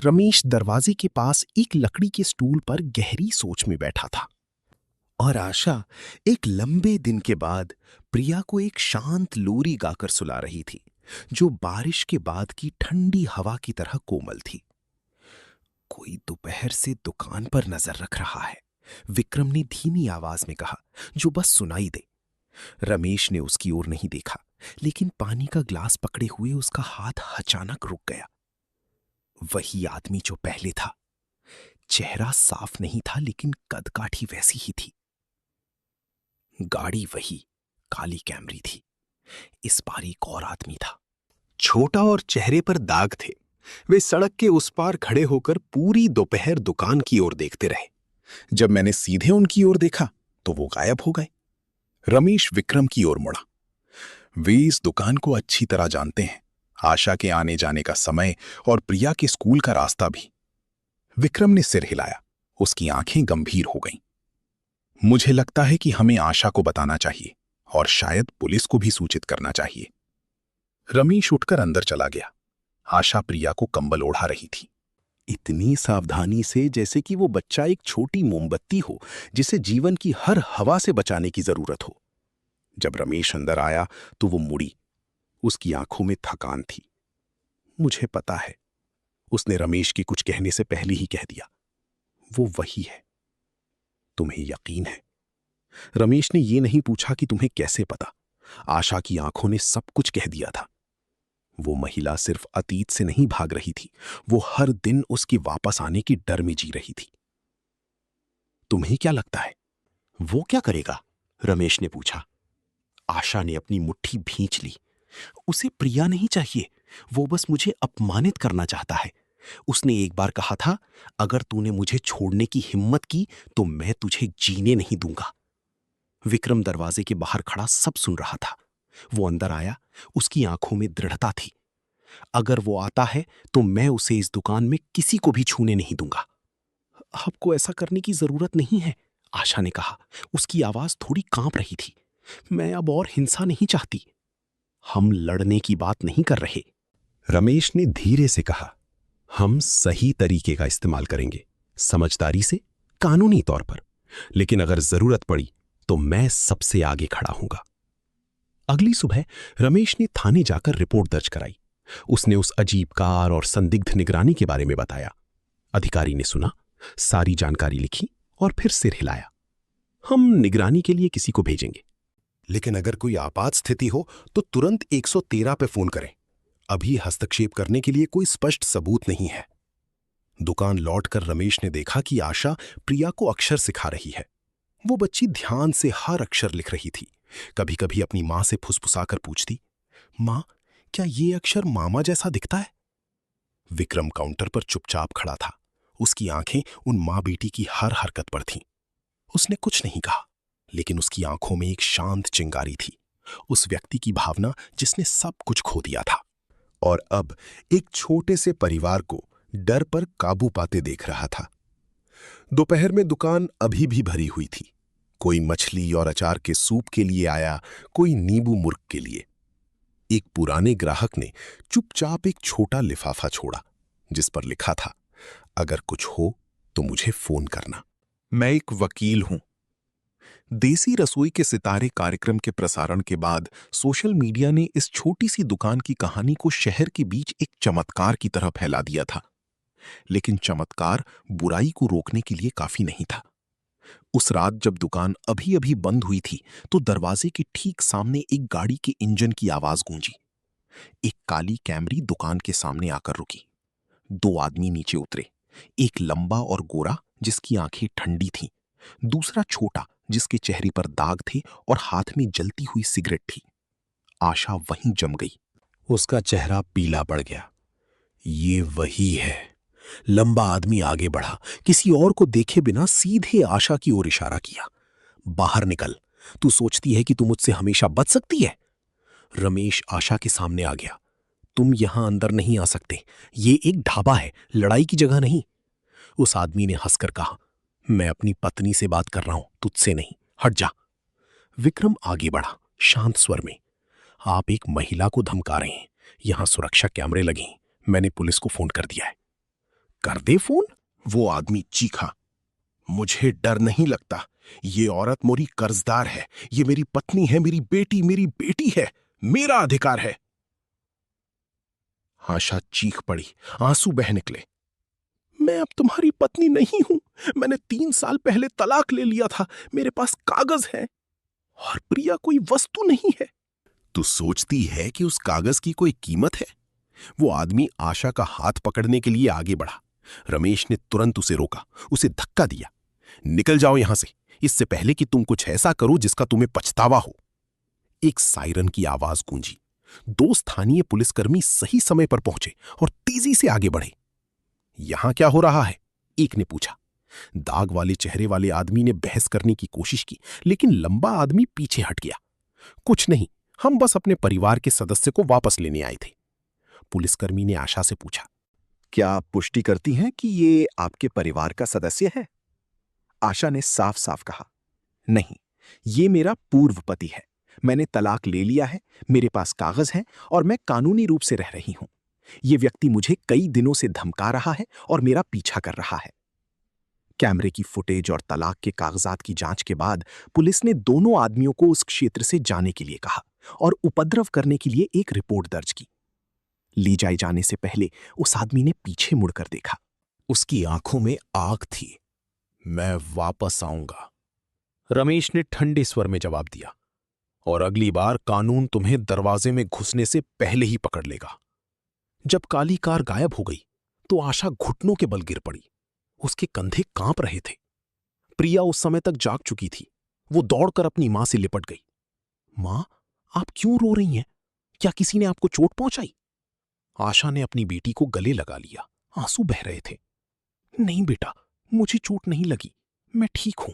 रमेश दरवाजे के पास एक लकड़ी के स्टूल पर गहरी सोच में बैठा था और आशा एक लंबे दिन के बाद प्रिया को एक शांत लोरी गाकर सुला रही थी, जो बारिश के बाद की ठंडी हवा की तरह कोमल थी। कोई दोपहर से दुकान पर नजर रख रहा है, विक्रम ने धीमी आवाज में कहा, जो बस सुनाई दे। रमेश ने उसकी ओर नहीं देखा, लेकिन पानी का ग्लास पकड़े हुए उसका हाथ अचानक रुक गया। वही आदमी जो पहले था। चेहरा साफ नहीं था, लेकिन कदकाठी वैसी ही थी। गाड़ी वही काली कैमरी थी। इस बार एक और आदमी था, छोटा और चेहरे पर दाग थे। वे सड़क के उस पार खड़े होकर पूरी दोपहर दुकान की ओर देखते रहे। जब मैंने सीधे उनकी ओर देखा तो वो गायब हो गए। रमेश विक्रम की ओर मुड़ा। वे इस दुकान को अच्छी तरह जानते हैं, आशा के आने जाने का समय और प्रिया के स्कूल का रास्ता भी। विक्रम ने सिर हिलाया, उसकी आंखें गंभीर हो गईं। मुझे लगता है कि हमें आशा को बताना चाहिए और शायद पुलिस को भी सूचित करना चाहिए। रमेश उठकर अंदर चला गया। आशा प्रिया को कंबल ओढ़ा रही थी, इतनी सावधानी से जैसे कि वो बच्चा एक छोटी मोमबत्ती हो जिसे जीवन की हर हवा से बचाने की जरूरत हो। जब रमेश अंदर आया तो वो मुड़ी। उसकी आंखों में थकान थी। मुझे पता है, उसने रमेश के कुछ कहने से पहले ही कह दिया। वो वही है। तुम्हें यकीन है? रमेश ने ये नहीं पूछा कि तुम्हें कैसे पता। आशा की आंखों ने सब कुछ कह दिया था। वो महिला सिर्फ अतीत से नहीं भाग रही थी, वो हर दिन उसके वापस आने की डर में जी रही थी। तुम्हें क्या लगता है वो क्या करेगा? रमेश ने पूछा। आशा ने अपनी मुट्ठी भींच ली। उसे प्रिया नहीं चाहिए, वो बस मुझे अपमानित करना चाहता है। उसने एक बार कहा था, अगर तूने मुझे छोड़ने की हिम्मत की तो मैं तुझे जीने नहीं दूंगा। विक्रम दरवाजे के बाहर खड़ा सब सुन रहा था। वो अंदर आया, उसकी आंखों में दृढ़ता थी। अगर वो आता है तो मैं उसे इस दुकान में किसी को भी छूने नहीं दूंगा। आपको ऐसा करने की जरूरत नहीं है, आशा ने कहा। उसकी आवाज थोड़ी कांप रही थी। मैं अब और हिंसा नहीं चाहती। हम लड़ने की बात नहीं कर रहे, रमेश ने धीरे से कहा। हम सही तरीके का इस्तेमाल करेंगे, समझदारी से, कानूनी तौर पर। लेकिन अगर जरूरत पड़ी तो मैं सबसे आगे खड़ा हूंगा। अगली सुबह रमेश ने थाने जाकर रिपोर्ट दर्ज कराई। उसने उस अजीब कार और संदिग्ध निगरानी के बारे में बताया। अधिकारी ने सुना, सारी जानकारी लिखी और फिर सिर हिलाया। हम निगरानी के लिए किसी को भेजेंगे, लेकिन अगर कोई आपात स्थिति हो तो तुरंत 113 पे फोन करें। अभी हस्तक्षेप करने के लिए कोई स्पष्ट सबूत नहीं है। दुकान लौटकर रमेश ने देखा कि आशा प्रिया को अक्षर सिखा रही है। वो बच्ची ध्यान से हर अक्षर लिख रही थी। कभी कभी अपनी मां से फुसफुसाकर पूछती, मां, क्या ये अक्षर मामा जैसा दिखता है? विक्रम काउंटर पर चुपचाप खड़ा था। उसकी आंखें उन मां बेटी की हर हरकत पर थीं। उसने कुछ नहीं कहा, लेकिन उसकी आंखों में एक शांत चिंगारी थी, उस व्यक्ति की भावना जिसने सब कुछ खो दिया था और अब एक छोटे से परिवार को डर पर काबू पाते देख रहा था। दोपहर में दुकान अभी भी भरी हुई थी। कोई मछली और अचार के सूप के लिए आया, कोई नींबू मुर्ग के लिए। एक पुराने ग्राहक ने चुपचाप एक छोटा लिफाफा छोड़ा, जिस पर लिखा था, अगर कुछ हो तो मुझे फोन करना। मैं एक वकील हूं। देसी रसोई के सितारे कार्यक्रम के प्रसारण के बाद सोशल मीडिया ने इस छोटी सी दुकान की कहानी को शहर के बीच एक चमत्कार की तरह फैला दिया था। लेकिन चमत्कार बुराई को रोकने के लिए काफी नहीं था। उस रात जब दुकान अभी अभी बंद हुई थी तो दरवाजे के ठीक सामने एक गाड़ी के इंजन की आवाज गूंजी। एक काली कैमरी दुकान के सामने आकर रुकी। दो आदमी नीचे उतरे। एक लंबा और गोरा जिसकी आंखें ठंडी थीं, दूसरा छोटा जिसके चेहरे पर दाग थे और हाथ में जलती हुई सिगरेट थी। आशा वहीं जम गई। उसका चेहरा पीला पड़ गया। ये वही है। लंबा आदमी आगे बढ़ा, किसी और को देखे बिना सीधे आशा की ओर इशारा किया। बाहर निकल, तू सोचती है कि तू मुझसे हमेशा बच सकती है? रमेश आशा के सामने आ गया। तुम यहां अंदर नहीं आ सकते, ये एक ढाबा है, लड़ाई की जगह नहीं। उस आदमी ने हंसकर कहा, मैं अपनी पत्नी से बात कर रहा हूं, तुझसे नहीं, हट जा। विक्रम आगे बढ़ा, शांत स्वर में, आप एक महिला को धमका रहे हैं, यहां सुरक्षा कैमरे लगे हैं, मैंने पुलिस को फोन कर दिया है। कर दे फोन, वो आदमी चीखा। मुझे डर नहीं लगता, ये औरत मोरी कर्जदार है, ये मेरी पत्नी है, मेरी बेटी है, मेरा अधिकार है। आशा चीख पड़ी, आंसू बह निकले। मैं अब तुम्हारी पत्नी नहीं हूं, मैंने 3 साल पहले तलाक ले लिया था, मेरे पास कागज है, और प्रिया कोई वस्तु नहीं है। तू सोचती है कि उस कागज की कोई कीमत है? वो आदमी आशा का हाथ पकड़ने के लिए आगे बढ़ा। रमेश ने तुरंत उसे रोका, उसे धक्का दिया। निकल जाओ यहां से, इससे पहले कि तुम कुछ ऐसा करो जिसका तुम्हें पछतावा हो। एक सायरन की आवाज गूंजी। 2 स्थानीय पुलिसकर्मी सही समय पर पहुंचे और तेजी से आगे बढ़े। यहां क्या हो रहा है? एक ने पूछा। दाग वाले चेहरे वाले आदमी ने बहस करने की कोशिश की, लेकिन लंबा आदमी पीछे हट गया। कुछ नहीं, हम बस अपने परिवार के सदस्य को वापस लेने आए थे। पुलिसकर्मी ने आशा से पूछा, क्या आप पुष्टि करती हैं कि ये आपके परिवार का सदस्य है? आशा ने साफ साफ कहा, नहीं, ये मेरा पूर्व पति है, मैंने तलाक ले लिया है, मेरे पास कागज हैं और मैं कानूनी रूप से रह रही हूं। ये व्यक्ति मुझे कई दिनों से धमका रहा है और मेरा पीछा कर रहा है। कैमरे की फुटेज और तलाक के कागजात की जांच के बाद पुलिस ने दोनों आदमियों को उस क्षेत्र से जाने के लिए कहा और उपद्रव करने के लिए एक रिपोर्ट दर्ज की। ले जाए जाने से पहले उस आदमी ने पीछे मुड़कर देखा। उसकी आंखों में आग थी। मैं वापस आऊंगा, रमेश ने ठंडे स्वर में जवाब दिया, और अगली बार कानून तुम्हें दरवाजे में घुसने से पहले ही पकड़ लेगा। जब काली कार गायब हो गई तो आशा घुटनों के बल गिर पड़ी। उसके कंधे कांप रहे थे। प्रिया उस समय तक जाग चुकी थी। वो दौड़कर अपनी मां से लिपट गई। मां, आप क्यों रो रही हैं? क्या किसी ने आपको चोट पहुंचाई? आशा ने अपनी बेटी को गले लगा लिया, आंसू बह रहे थे। नहीं बेटा, मुझे चोट नहीं लगी, मैं ठीक हूं।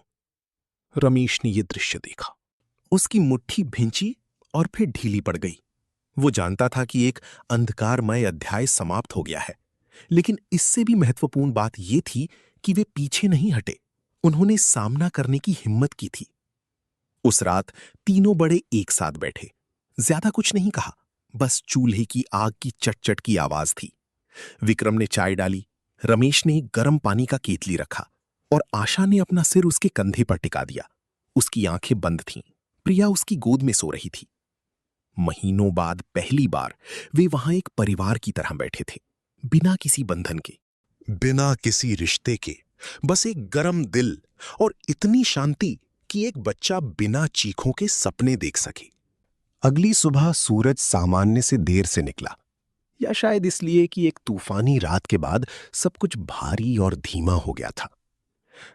रमेश ने यह दृश्य देखा। उसकी मुट्ठी भिंची और फिर ढीली पड़ गई। वो जानता था कि एक अंधकारमय अध्याय समाप्त हो गया है, लेकिन इससे भी महत्वपूर्ण बात यह थी कि वे पीछे नहीं हटे। उन्होंने सामना करने की हिम्मत की थी। उस रात तीनों बड़े एक साथ बैठे। ज्यादा कुछ नहीं कहा, बस चूल्हे की आग की चटचट की आवाज थी। विक्रम ने चाय डाली, रमेश ने गर्म पानी का केतली रखा और आशा ने अपना सिर उसके कंधे पर टिका दिया। उसकी आंखें बंद थीं। प्रिया उसकी गोद में सो रही थी। महीनों बाद पहली बार वे वहां एक परिवार की तरह बैठे थे, बिना किसी बंधन के, बिना किसी रिश्ते के, बस एक गर्म दिल और इतनी शांति कि एक बच्चा बिना चीखों के सपने देख सके। अगली सुबह सूरज सामान्य से देर से निकला, या शायद इसलिए कि एक तूफानी रात के बाद सब कुछ भारी और धीमा हो गया था।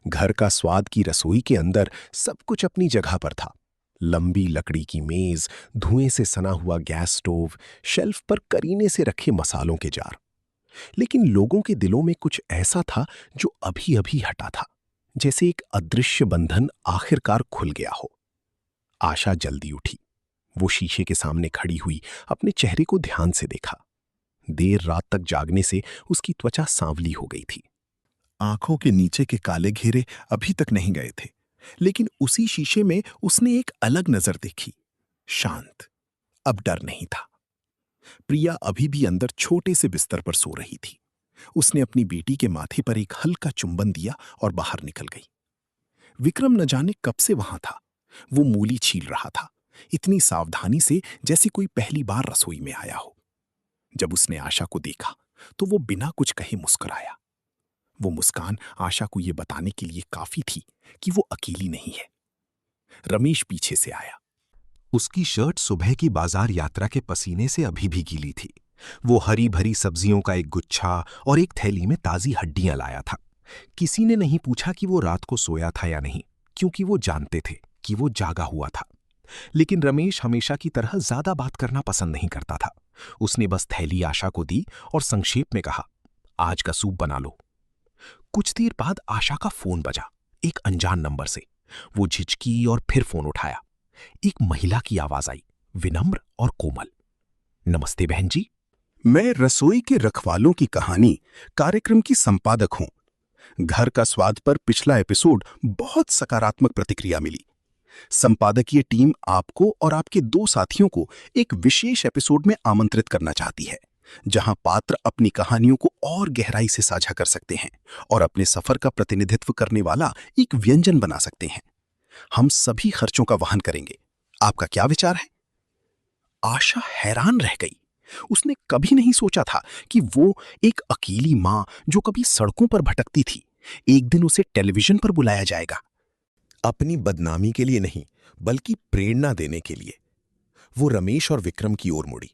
घर का स्वाद की रसोई के अंदर सब कुछ अपनी जगह पर था। लंबी लकड़ी की मेज, धुएं से सना हुआ गैस स्टोव, शेल्फ पर करीने से रखे मसालों के जार। लेकिन लोगों के दिलों में कुछ ऐसा था जो अभी अभी हटा था, जैसे एक अदृश्य बंधन आखिरकार खुल गया हो। आशा जल्दी उठी। वो शीशे के सामने खड़ी हुई अपने चेहरे को ध्यान से देखा। देर रात तक जागने से उसकी त्वचा सांवली हो गई थी। आंखों के नीचे के काले घेरे अभी तक नहीं गए थे, लेकिन उसी शीशे में उसने एक अलग नजर देखी, शांत। अब डर नहीं था। प्रिया अभी भी अंदर छोटे से बिस्तर पर सो रही थी। उसने अपनी बेटी के माथे पर एक हल्का चुंबन दिया और बाहर निकल गई। विक्रम न जाने कब से वहां था। वो मूली छील रहा था, इतनी सावधानी से जैसे कोई पहली बार रसोई में आया हो। जब उसने आशा को देखा तो वो बिना कुछ कहे मुस्कुराया। वो मुस्कान आशा को यह बताने के लिए काफी थी कि वो अकेली नहीं है। रमेश पीछे से आया। उसकी शर्ट सुबह की बाजार यात्रा के पसीने से अभी भी गीली थी, वो हरी भरी सब्जियों का एक गुच्छा और एक थैली में ताजी हड्डियां लाया था। किसी ने नहीं पूछा कि वो रात को सोया था या नहीं, क्योंकि वो जानते थे कि वो जागा हुआ था। लेकिन रमेश हमेशा की तरह ज्यादा बात करना पसंद नहीं करता था। उसने बस थैली आशा को दी और संक्षेप में कहा, आज का सूप बना लो। कुछ देर बाद आशा का फोन बजा, एक अनजान नंबर से। वो झिझकी और फिर फोन उठाया। एक महिला की आवाज आई, विनम्र और कोमल। नमस्ते बहन जी। मैं रसोई के रखवालों की कहानी कार्यक्रम की संपादक हूं। घर का स्वाद पर पिछला एपिसोड बहुत सकारात्मक प्रतिक्रिया मिली। संपादकीय टीम आपको और आपके 2 साथियों को एक विशेष एपिसोड में आमंत्रित करना चाहती है, जहां पात्र अपनी कहानियों को और गहराई से साझा कर सकते हैं और अपने सफर का प्रतिनिधित्व करने वाला एक व्यंजन बना सकते हैं। हम सभी खर्चों का वहन करेंगे। आपका क्या विचार है? आशा हैरान रह गई। उसने कभी नहीं सोचा था कि वो एक अकेली मां जो कभी सड़कों पर भटकती थी, एक दिन उसे टेलीविजन पर बुलाया जाएगा। अपनी बदनामी के लिए नहीं, बल्कि प्रेरणा देने के लिए। वो रमेश और विक्रम की ओर मुड़ी।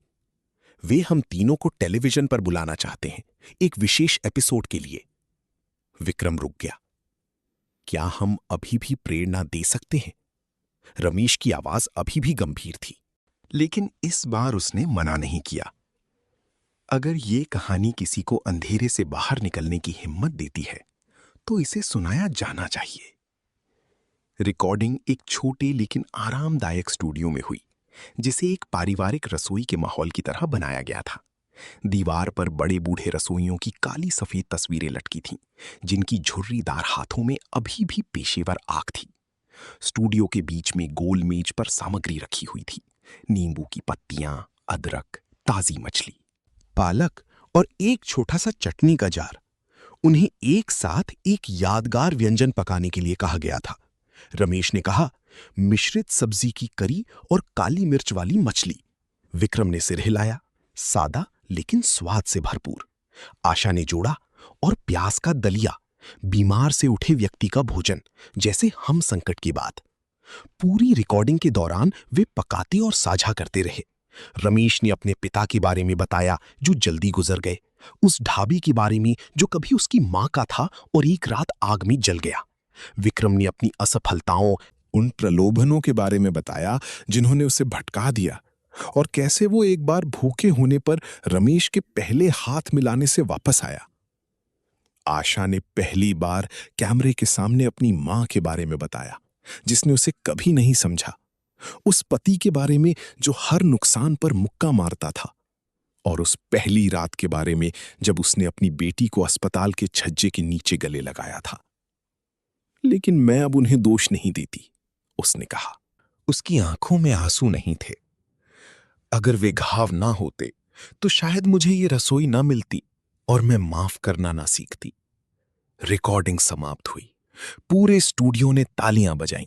वे हम तीनों को टेलीविजन पर बुलाना चाहते हैं, एक विशेष एपिसोड के लिए। विक्रम रुक गया। क्या हम अभी भी प्रेरणा दे सकते हैं? रमेश की आवाज अभी भी गंभीर थी, लेकिन इस बार उसने मना नहीं किया। अगर ये कहानी किसी को अंधेरे से बाहर निकलने की हिम्मत देती है, तो इसे सुनाया जाना चाहिए। रिकॉर्डिंग एक छोटे लेकिन आरामदायक स्टूडियो में हुई, जिसे एक पारिवारिक रसोई के माहौल की तरह बनाया गया था। दीवार पर बड़े बूढ़े रसोइयों की काली सफेद तस्वीरें लटकी थीं, जिनकी झुर्रीदार हाथों में अभी भी पेशेवर आंख थी। स्टूडियो के बीच में गोल मेज पर सामग्री रखी हुई थी, नींबू की पत्तियां, अदरक, ताजी मछली, पालक और एक छोटा सा चटनी का जार। उन्हें एक साथ एक यादगार व्यंजन पकाने के लिए कहा गया था। रमेश ने कहा, मिश्रित सब्जी की करी और काली मिर्च वाली मछली। विक्रम ने सिर हिलाया, सादा लेकिन स्वाद से भरपूर। आशा ने जोड़ा, और प्याज का दलिया, बीमार से उठे व्यक्ति का भोजन, जैसे हम संकट की बात। पूरी रिकॉर्डिंग के दौरान वे पकाते और साझा करते रहे। रमेश ने अपने पिता के बारे में बताया जो जल्दी गुजर गए, उस ढाबे के बारे में जो कभी उसकी मां का था और एक रात आग में जल गया। विक्रम ने अपनी असफलताओं, उन प्रलोभनों के बारे में बताया जिन्होंने उसे भटका दिया, और कैसे वो एक बार भूखे होने पर रमेश के पहले हाथ मिलाने से वापस आया। आशा ने पहली बार कैमरे के सामने अपनी मां के बारे में बताया, जिसने उसे कभी नहीं समझा। उस पति के बारे में जो हर नुकसान पर मुक्का मारता था, और उस पहली रात के बारे में जब उसने अपनी बेटी को अस्पताल के छज्जे के नीचे गले लगाया था। लेकिन मैं अब उन्हें दोष नहीं देती, उसने कहा। उसकी आंखों में आंसू नहीं थे। अगर वे घाव ना होते तो शायद मुझे ये रसोई ना मिलती और मैं माफ करना ना सीखती। रिकॉर्डिंग समाप्त हुई। पूरे स्टूडियो ने तालियां बजाईं।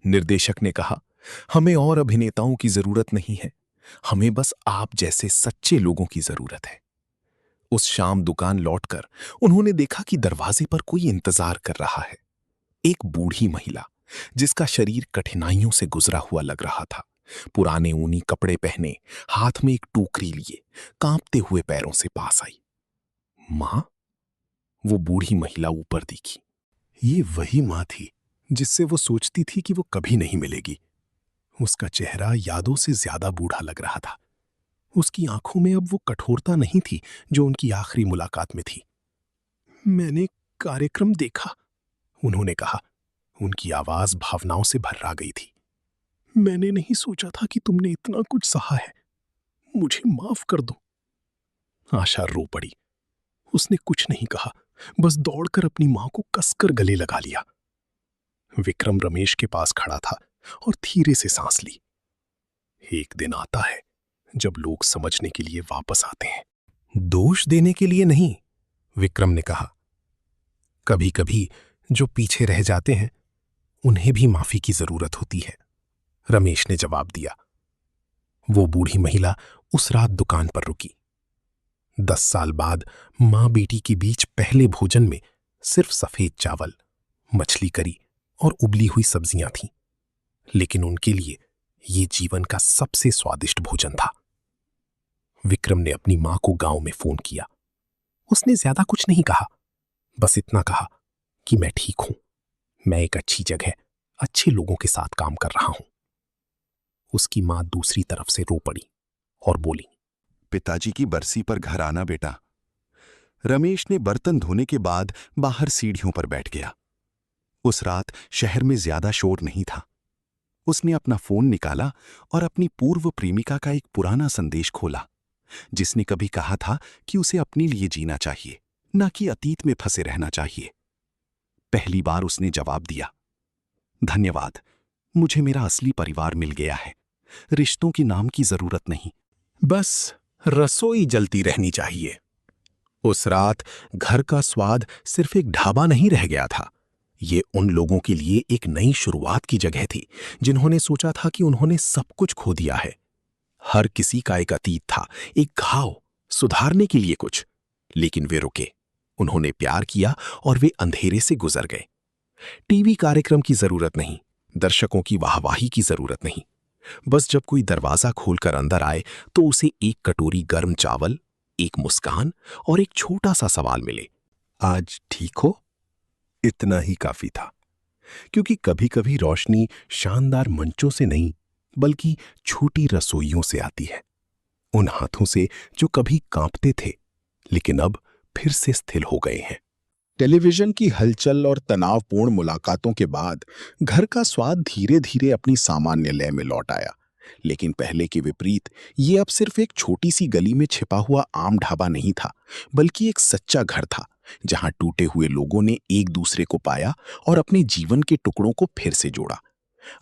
निर्देशक ने कहा, हमें और अभिनेताओं की जरूरत नहीं है, हमें बस आप जैसे सच्चे लोगों की जरूरत है। उस शाम दुकान लौटकर उन्होंने देखा कि दरवाजे पर कोई इंतजार कर रहा है। एक बूढ़ी महिला, जिसका शरीर कठिनाइयों से गुजरा हुआ लग रहा था, पुराने ऊनी कपड़े पहने, हाथ में एक टोकरी लिए, कांपते हुए पैरों से पास आई। मां? वो बूढ़ी महिला ऊपर दिखी। ये वही मां थी जिससे वो सोचती थी कि वो कभी नहीं मिलेगी। उसका चेहरा यादों से ज्यादा बूढ़ा लग रहा था। उसकी आंखों में अब वो कठोरता नहीं थी जो उनकी आखिरी मुलाकात में थी। मैंने कार्यक्रम देखा, उन्होंने कहा। उनकी आवाज भावनाओं से भर्रा गई थी। मैंने नहीं सोचा था कि तुमने इतना कुछ सहा है। मुझे माफ कर दो। आशा रो पड़ी। उसने कुछ नहीं कहा, बस दौड़कर अपनी मां को कसकर गले लगा लिया। विक्रम रमेश के पास खड़ा था और धीरे से सांस ली। एक दिन आता है जब लोग समझने के लिए वापस आते हैं, दोष देने के लिए नहीं, विक्रम ने कहा। कभी कभी जो पीछे रह जाते हैं उन्हें भी माफी की जरूरत होती है, रमेश ने जवाब दिया। वो बूढ़ी महिला उस रात दुकान पर रुकी। 10 साल बाद मां बेटी के बीच पहले भोजन में सिर्फ सफेद चावल, मछली करी और उबली हुई सब्जियां थीं, लेकिन उनके लिए ये जीवन का सबसे स्वादिष्ट भोजन था। विक्रम ने अपनी मां को गांव में फोन किया। उसने ज्यादा कुछ नहीं कहा, बस इतना कहा कि मैं ठीक हूं, मैं एक अच्छी जगह अच्छे लोगों के साथ काम कर रहा हूं। उसकी मां दूसरी तरफ से रो पड़ी और बोली, पिताजी की बरसी पर घर आना बेटा। रमेश ने बर्तन धोने के बाद बाहर सीढ़ियों पर बैठ गया। उस रात शहर में ज्यादा शोर नहीं था। उसने अपना फोन निकाला और अपनी पूर्व प्रेमिका का एक पुराना संदेश खोला, जिसने कभी कहा था कि उसे अपने लिए जीना चाहिए, न कि अतीत में फंसे रहना चाहिए। पहली बार उसने जवाब दिया, धन्यवाद, मुझे मेरा असली परिवार मिल गया है। रिश्तों की नाम की जरूरत नहीं, बस रसोई जलती रहनी चाहिए। उस रात घर का स्वाद सिर्फ एक ढाबा नहीं रह गया था, ये उन लोगों के लिए एक नई शुरुआत की जगह थी जिन्होंने सोचा था कि उन्होंने सब कुछ खो दिया है। हर किसी का एक अतीत था, एक घाव, सुधारने के लिए कुछ। लेकिन वे रुके, उन्होंने प्यार किया और वे अंधेरे से गुजर गए। टीवी कार्यक्रम की जरूरत नहीं, दर्शकों की वाहवाही की जरूरत नहीं। बस जब कोई दरवाजा खोलकर अंदर आए तो उसे एक कटोरी गर्म चावल, एक मुस्कान और एक छोटा सा सवाल मिले, आज ठीक हो? इतना ही काफी था, क्योंकि कभी कभी रोशनी शानदार मंचों से नहीं बल्कि छोटी रसोइयों से आती है, उन हाथों से जो कभी कांपते थे लेकिन अब फिर से स्थिर हो गए हैं। टेलीविजन की हलचल और तनावपूर्ण मुलाकातों के बाद घर का स्वाद धीरे धीरे अपनी सामान्य लय में लौट आया। लेकिन पहले के विपरीत ये अब सिर्फ एक छोटी सी गली में छिपा हुआ आम ढाबा नहीं था, बल्कि एक सच्चा घर था जहां टूटे हुए लोगों ने एक दूसरे को पाया और अपने जीवन के टुकड़ों को फिर से जोड़ा।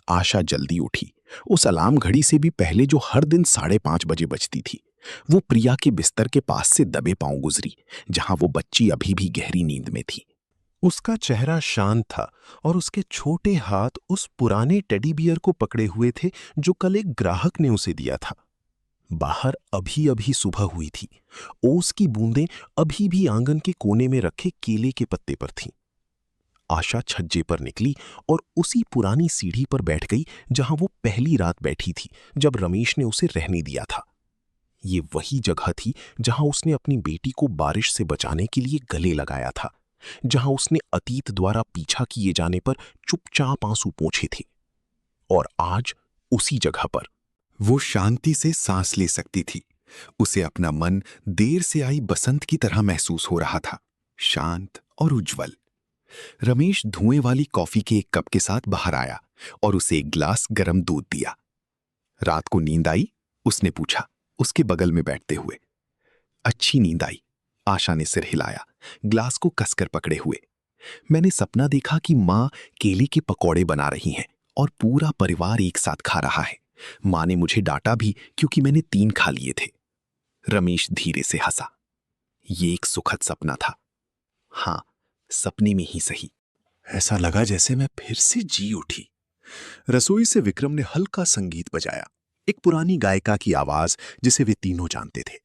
आशा जल्दी उठी, उस अलार्म घड़ी से भी पहले जो हर दिन 5:30 बजे बजती थी। वो प्रिया के बिस्तर के पास से दबे पांव गुजरी, जहां वो बच्ची अभी भी गहरी नींद में थी। उसका चेहरा शांत था और उसके छोटे हाथ उस पुराने टेडी बियर को पकड़े हुए थे जो कल एक ग्राहक ने उसे दिया था। बाहर अभी अभी सुबह हुई थी, ओस की बूंदें अभी भी आंगन के कोने में रखे केले के पत्ते पर थीं। आशा छज्जे पर निकली और उसी पुरानी सीढ़ी पर बैठ गई जहां वो पहली रात बैठी थी जब रमेश ने उसे रहने दिया था। ये वही जगह थी जहां उसने अपनी बेटी को बारिश से बचाने के लिए गले लगाया था, जहां उसने अतीत द्वारा पीछा किए जाने पर चुपचाप आंसू पोंछे थे। और आज उसी जगह पर वो शांति से सांस ले सकती थी। उसे अपना मन देर से आई बसंत की तरह महसूस हो रहा था, शांत और उज्जवल। रमेश धुएं वाली कॉफी के एक कप के साथ बाहर आया और उसे एक गिलास गर्म दूध दिया। रात को नींद आई? उसने पूछा, उसके बगल में बैठते हुए। अच्छी नींद आई, आशा ने सिर हिलाया, ग्लास को कसकर पकड़े हुए। मैंने सपना देखा कि माँ केले के पकौड़े बना रही हैं और पूरा परिवार एक साथ खा रहा है। माँ ने मुझे डांटा भी क्योंकि मैंने 3 खा लिए थे। रमेश धीरे से हंसा। ये एक सुखद सपना था। हाँ, सपने में ही सही। ऐसा लगा जैसे मैं फिर से जी उठी। रसोई से विक्रम ने हल्का संगीत बजाया, एक पुरानी गायिका की आवाज जिसे वे तीनों जानते थे।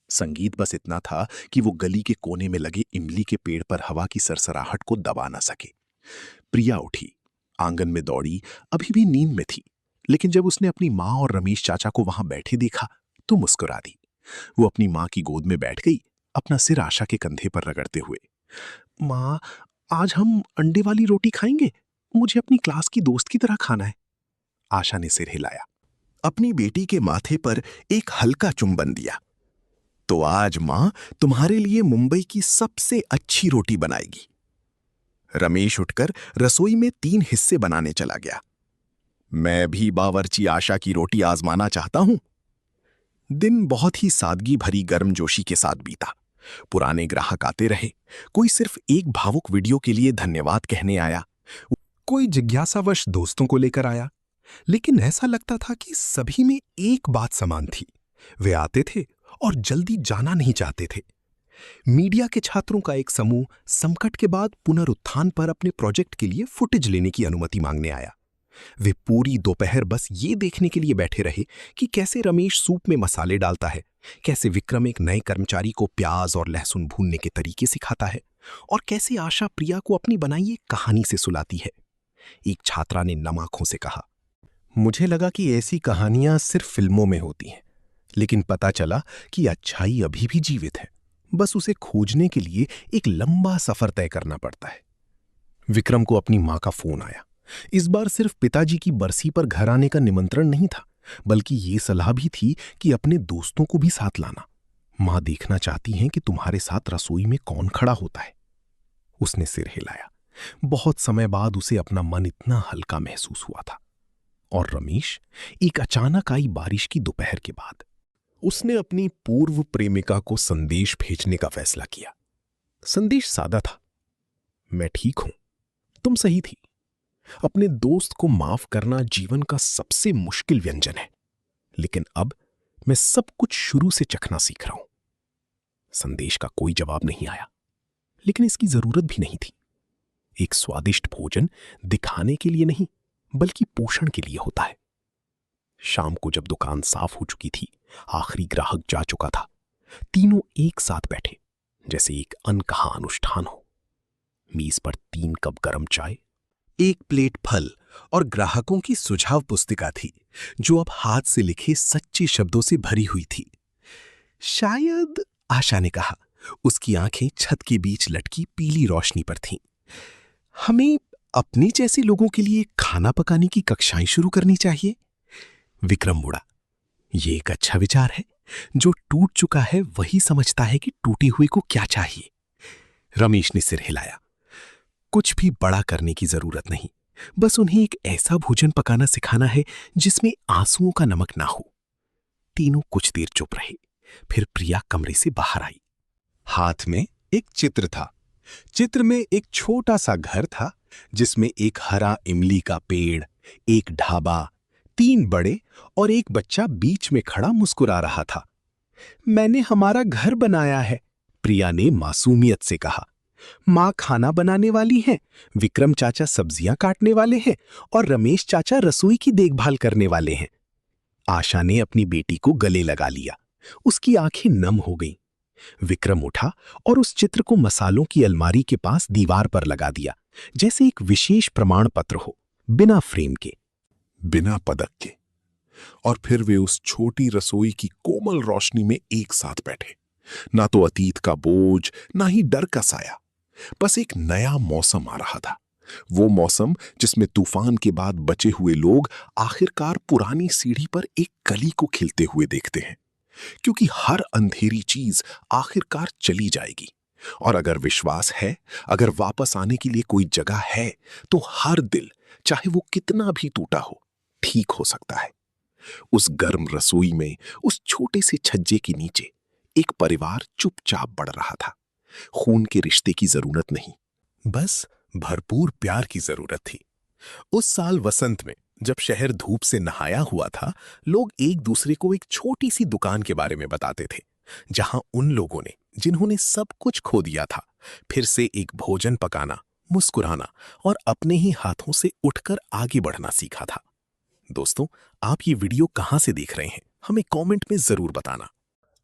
संगीत बस इतना था कि वो गली के कोने में लगे इमली के पेड़ पर हवा की सरसराहट को दबा ना सके। प्रिया उठी, आंगन में दौड़ी, अभी भी नींद में थी, लेकिन जब उसने अपनी माँ और रमेश चाचा को वहां बैठे देखा तो मुस्कुरा दी। वो अपनी माँ की गोद में बैठ गई, अपना सिर आशा के कंधे पर रगड़ते हुए। माँ, आज हम अंडे वाली रोटी खाएंगे, मुझे अपनी क्लास की दोस्त की तरह खाना है। आशा ने सिर हिलाया, अपनी बेटी के माथे पर एक हल्का चुंबन दिया। तो आज मां तुम्हारे लिए मुंबई की सबसे अच्छी रोटी बनाएगी। रमेश उठकर रसोई में 3 हिस्से बनाने चला गया। मैं भी बावर्ची आशा की रोटी आजमाना चाहता हूं। दिन बहुत ही सादगी भरी गर्मजोशी के साथ बीता। पुराने ग्राहक आते रहे, कोई सिर्फ एक भावुक वीडियो के लिए धन्यवाद कहने आया, कोई जिज्ञासावश दोस्तों को लेकर आया। लेकिन ऐसा लगता था कि सभी में एक बात समान थी, वे आते थे और जल्दी जाना नहीं चाहते थे। मीडिया के छात्रों का एक समूह संकट के बाद पुनरुत्थान पर अपने प्रोजेक्ट के लिए फुटेज लेने की अनुमति मांगने आया। वे पूरी दोपहर बस ये देखने के लिए बैठे रहे कि कैसे रमेश सूप में मसाले डालता है, कैसे विक्रम एक नए कर्मचारी को प्याज और लहसुन भूनने के तरीके सिखाता है, और कैसे आशा प्रिया को अपनी बनाई एक कहानी से सुलाती है। एक छात्रा ने नम आंखों से कहा, मुझे लगा कि ऐसी कहानियां सिर्फ फिल्मों में होती हैं, लेकिन पता चला कि अच्छाई अभी भी जीवित है, बस उसे खोजने के लिए एक लंबा सफर तय करना पड़ता है। विक्रम को अपनी मां का फोन आया। इस बार सिर्फ पिताजी की बरसी पर घर आने का निमंत्रण नहीं था, बल्कि ये सलाह भी थी कि अपने दोस्तों को भी साथ लाना। मां देखना चाहती हैं कि तुम्हारे साथ रसोई में कौन खड़ा होता है। उसने सिर हिलाया। बहुत समय बाद उसे अपना मन इतना हल्का महसूस हुआ था। और रमेश, एक अचानक आई बारिश की दोपहर के बाद उसने अपनी पूर्व प्रेमिका को संदेश भेजने का फैसला किया। संदेश सादा था। मैं ठीक हूं, तुम सही थी। अपने दोस्त को माफ करना जीवन का सबसे मुश्किल व्यंजन है, लेकिन अब मैं सब कुछ शुरू से चखना सीख रहा हूं। संदेश का कोई जवाब नहीं आया, लेकिन इसकी जरूरत भी नहीं थी। एक स्वादिष्ट भोजन दिखाने के लिए नहीं, बल्कि पोषण के लिए होता है। शाम को जब दुकान साफ हो चुकी थी, आखिरी ग्राहक जा चुका था, तीनों एक साथ बैठे जैसे एक अनकहा अनुष्ठान हो। मेज पर 3 कप गर्म चाय, 1 प्लेट फल और ग्राहकों की सुझाव पुस्तिका थी, जो अब हाथ से लिखे सच्चे शब्दों से भरी हुई थी। शायद, आशा ने कहा। उसकी आंखें छत के बीच लटकी पीली रोशनी पर थीं। हमें अपने जैसे लोगों के लिए खाना पकाने की कक्षाएं शुरू करनी चाहिए। विक्रम मुड़ा। ये एक अच्छा विचार है। जो टूट चुका है वही समझता है कि टूटे हुए को क्या चाहिए। रमेश ने सिर हिलाया। कुछ भी बड़ा करने की जरूरत नहीं, बस उन्हें एक ऐसा भोजन पकाना सिखाना है जिसमें आंसुओं का नमक ना हो। तीनों कुछ देर चुप रहे, फिर प्रिया कमरे से बाहर आई। हाथ में एक चित्र था। चित्र में एक छोटा सा घर था, जिसमें एक हरा इमली का पेड़, एक ढाबा, 3 बड़े और एक बच्चा बीच में खड़ा मुस्कुरा रहा था। मैंने हमारा घर बनाया है, प्रिया ने मासूमियत से कहा। मां खाना बनाने वाली हैं, विक्रम चाचा सब्जियां काटने वाले हैं और रमेश चाचा रसोई की देखभाल करने वाले हैं। आशा ने अपनी बेटी को गले लगा लिया। उसकी आंखें नम हो गईं। विक्रम उठा और उस चित्र को मसालों की अलमारी के पास दीवार पर लगा दिया, जैसे एक विशेष प्रमाण पत्र हो, बिना फ्रेम के, बिना पदक के। और फिर वे उस छोटी रसोई की कोमल रोशनी में एक साथ बैठे। ना तो अतीत का बोझ, ना ही डर का साया। बस एक नया मौसम आ रहा था। वो मौसम जिसमें तूफान के बाद बचे हुए लोग आखिरकार पुरानी सीढ़ी पर एक कली को खिलते हुए देखते हैं, क्योंकि हर अंधेरी चीज आखिरकार चली जाएगी। और अगर विश्वास है, अगर वापस आने के लिए कोई जगह है, तो हर दिल, चाहे वो कितना भी टूटा हो, ठीक हो सकता है। उस गर्म रसोई में, उस छोटे से छज्जे के नीचे एक परिवार चुपचाप बढ़ रहा था। खून के रिश्ते की जरूरत नहीं, बस भरपूर प्यार की जरूरत थी। उस साल वसंत में, जब शहर धूप से नहाया हुआ था, लोग एक दूसरे को एक छोटी सी दुकान के बारे में बताते थे, जहां उन लोगों ने, जिन्होंने सब कुछ खो दिया था, फिर से एक भोजन पकाना, मुस्कुराना और अपने ही हाथों से उठकर आगे बढ़ना सीखा था। दोस्तों, आप ये वीडियो कहां से देख रहे हैं, हमें कमेंट में जरूर बताना।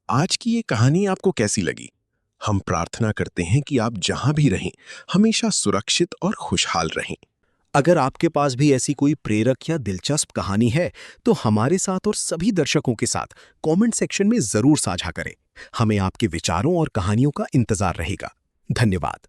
आज की ये कहानी आपको कैसी लगी? हम प्रार्थना करते हैं कि आप जहां भी रहें, हमेशा सुरक्षित और खुशहाल रहें। अगर आपके पास भी ऐसी कोई प्रेरक या दिलचस्प कहानी है, तो हमारे साथ और सभी दर्शकों के साथ कमेंट सेक्शन में जरूर साझा करें। हमें आपके विचारों और कहानियों का इंतजार रहेगा। धन्यवाद।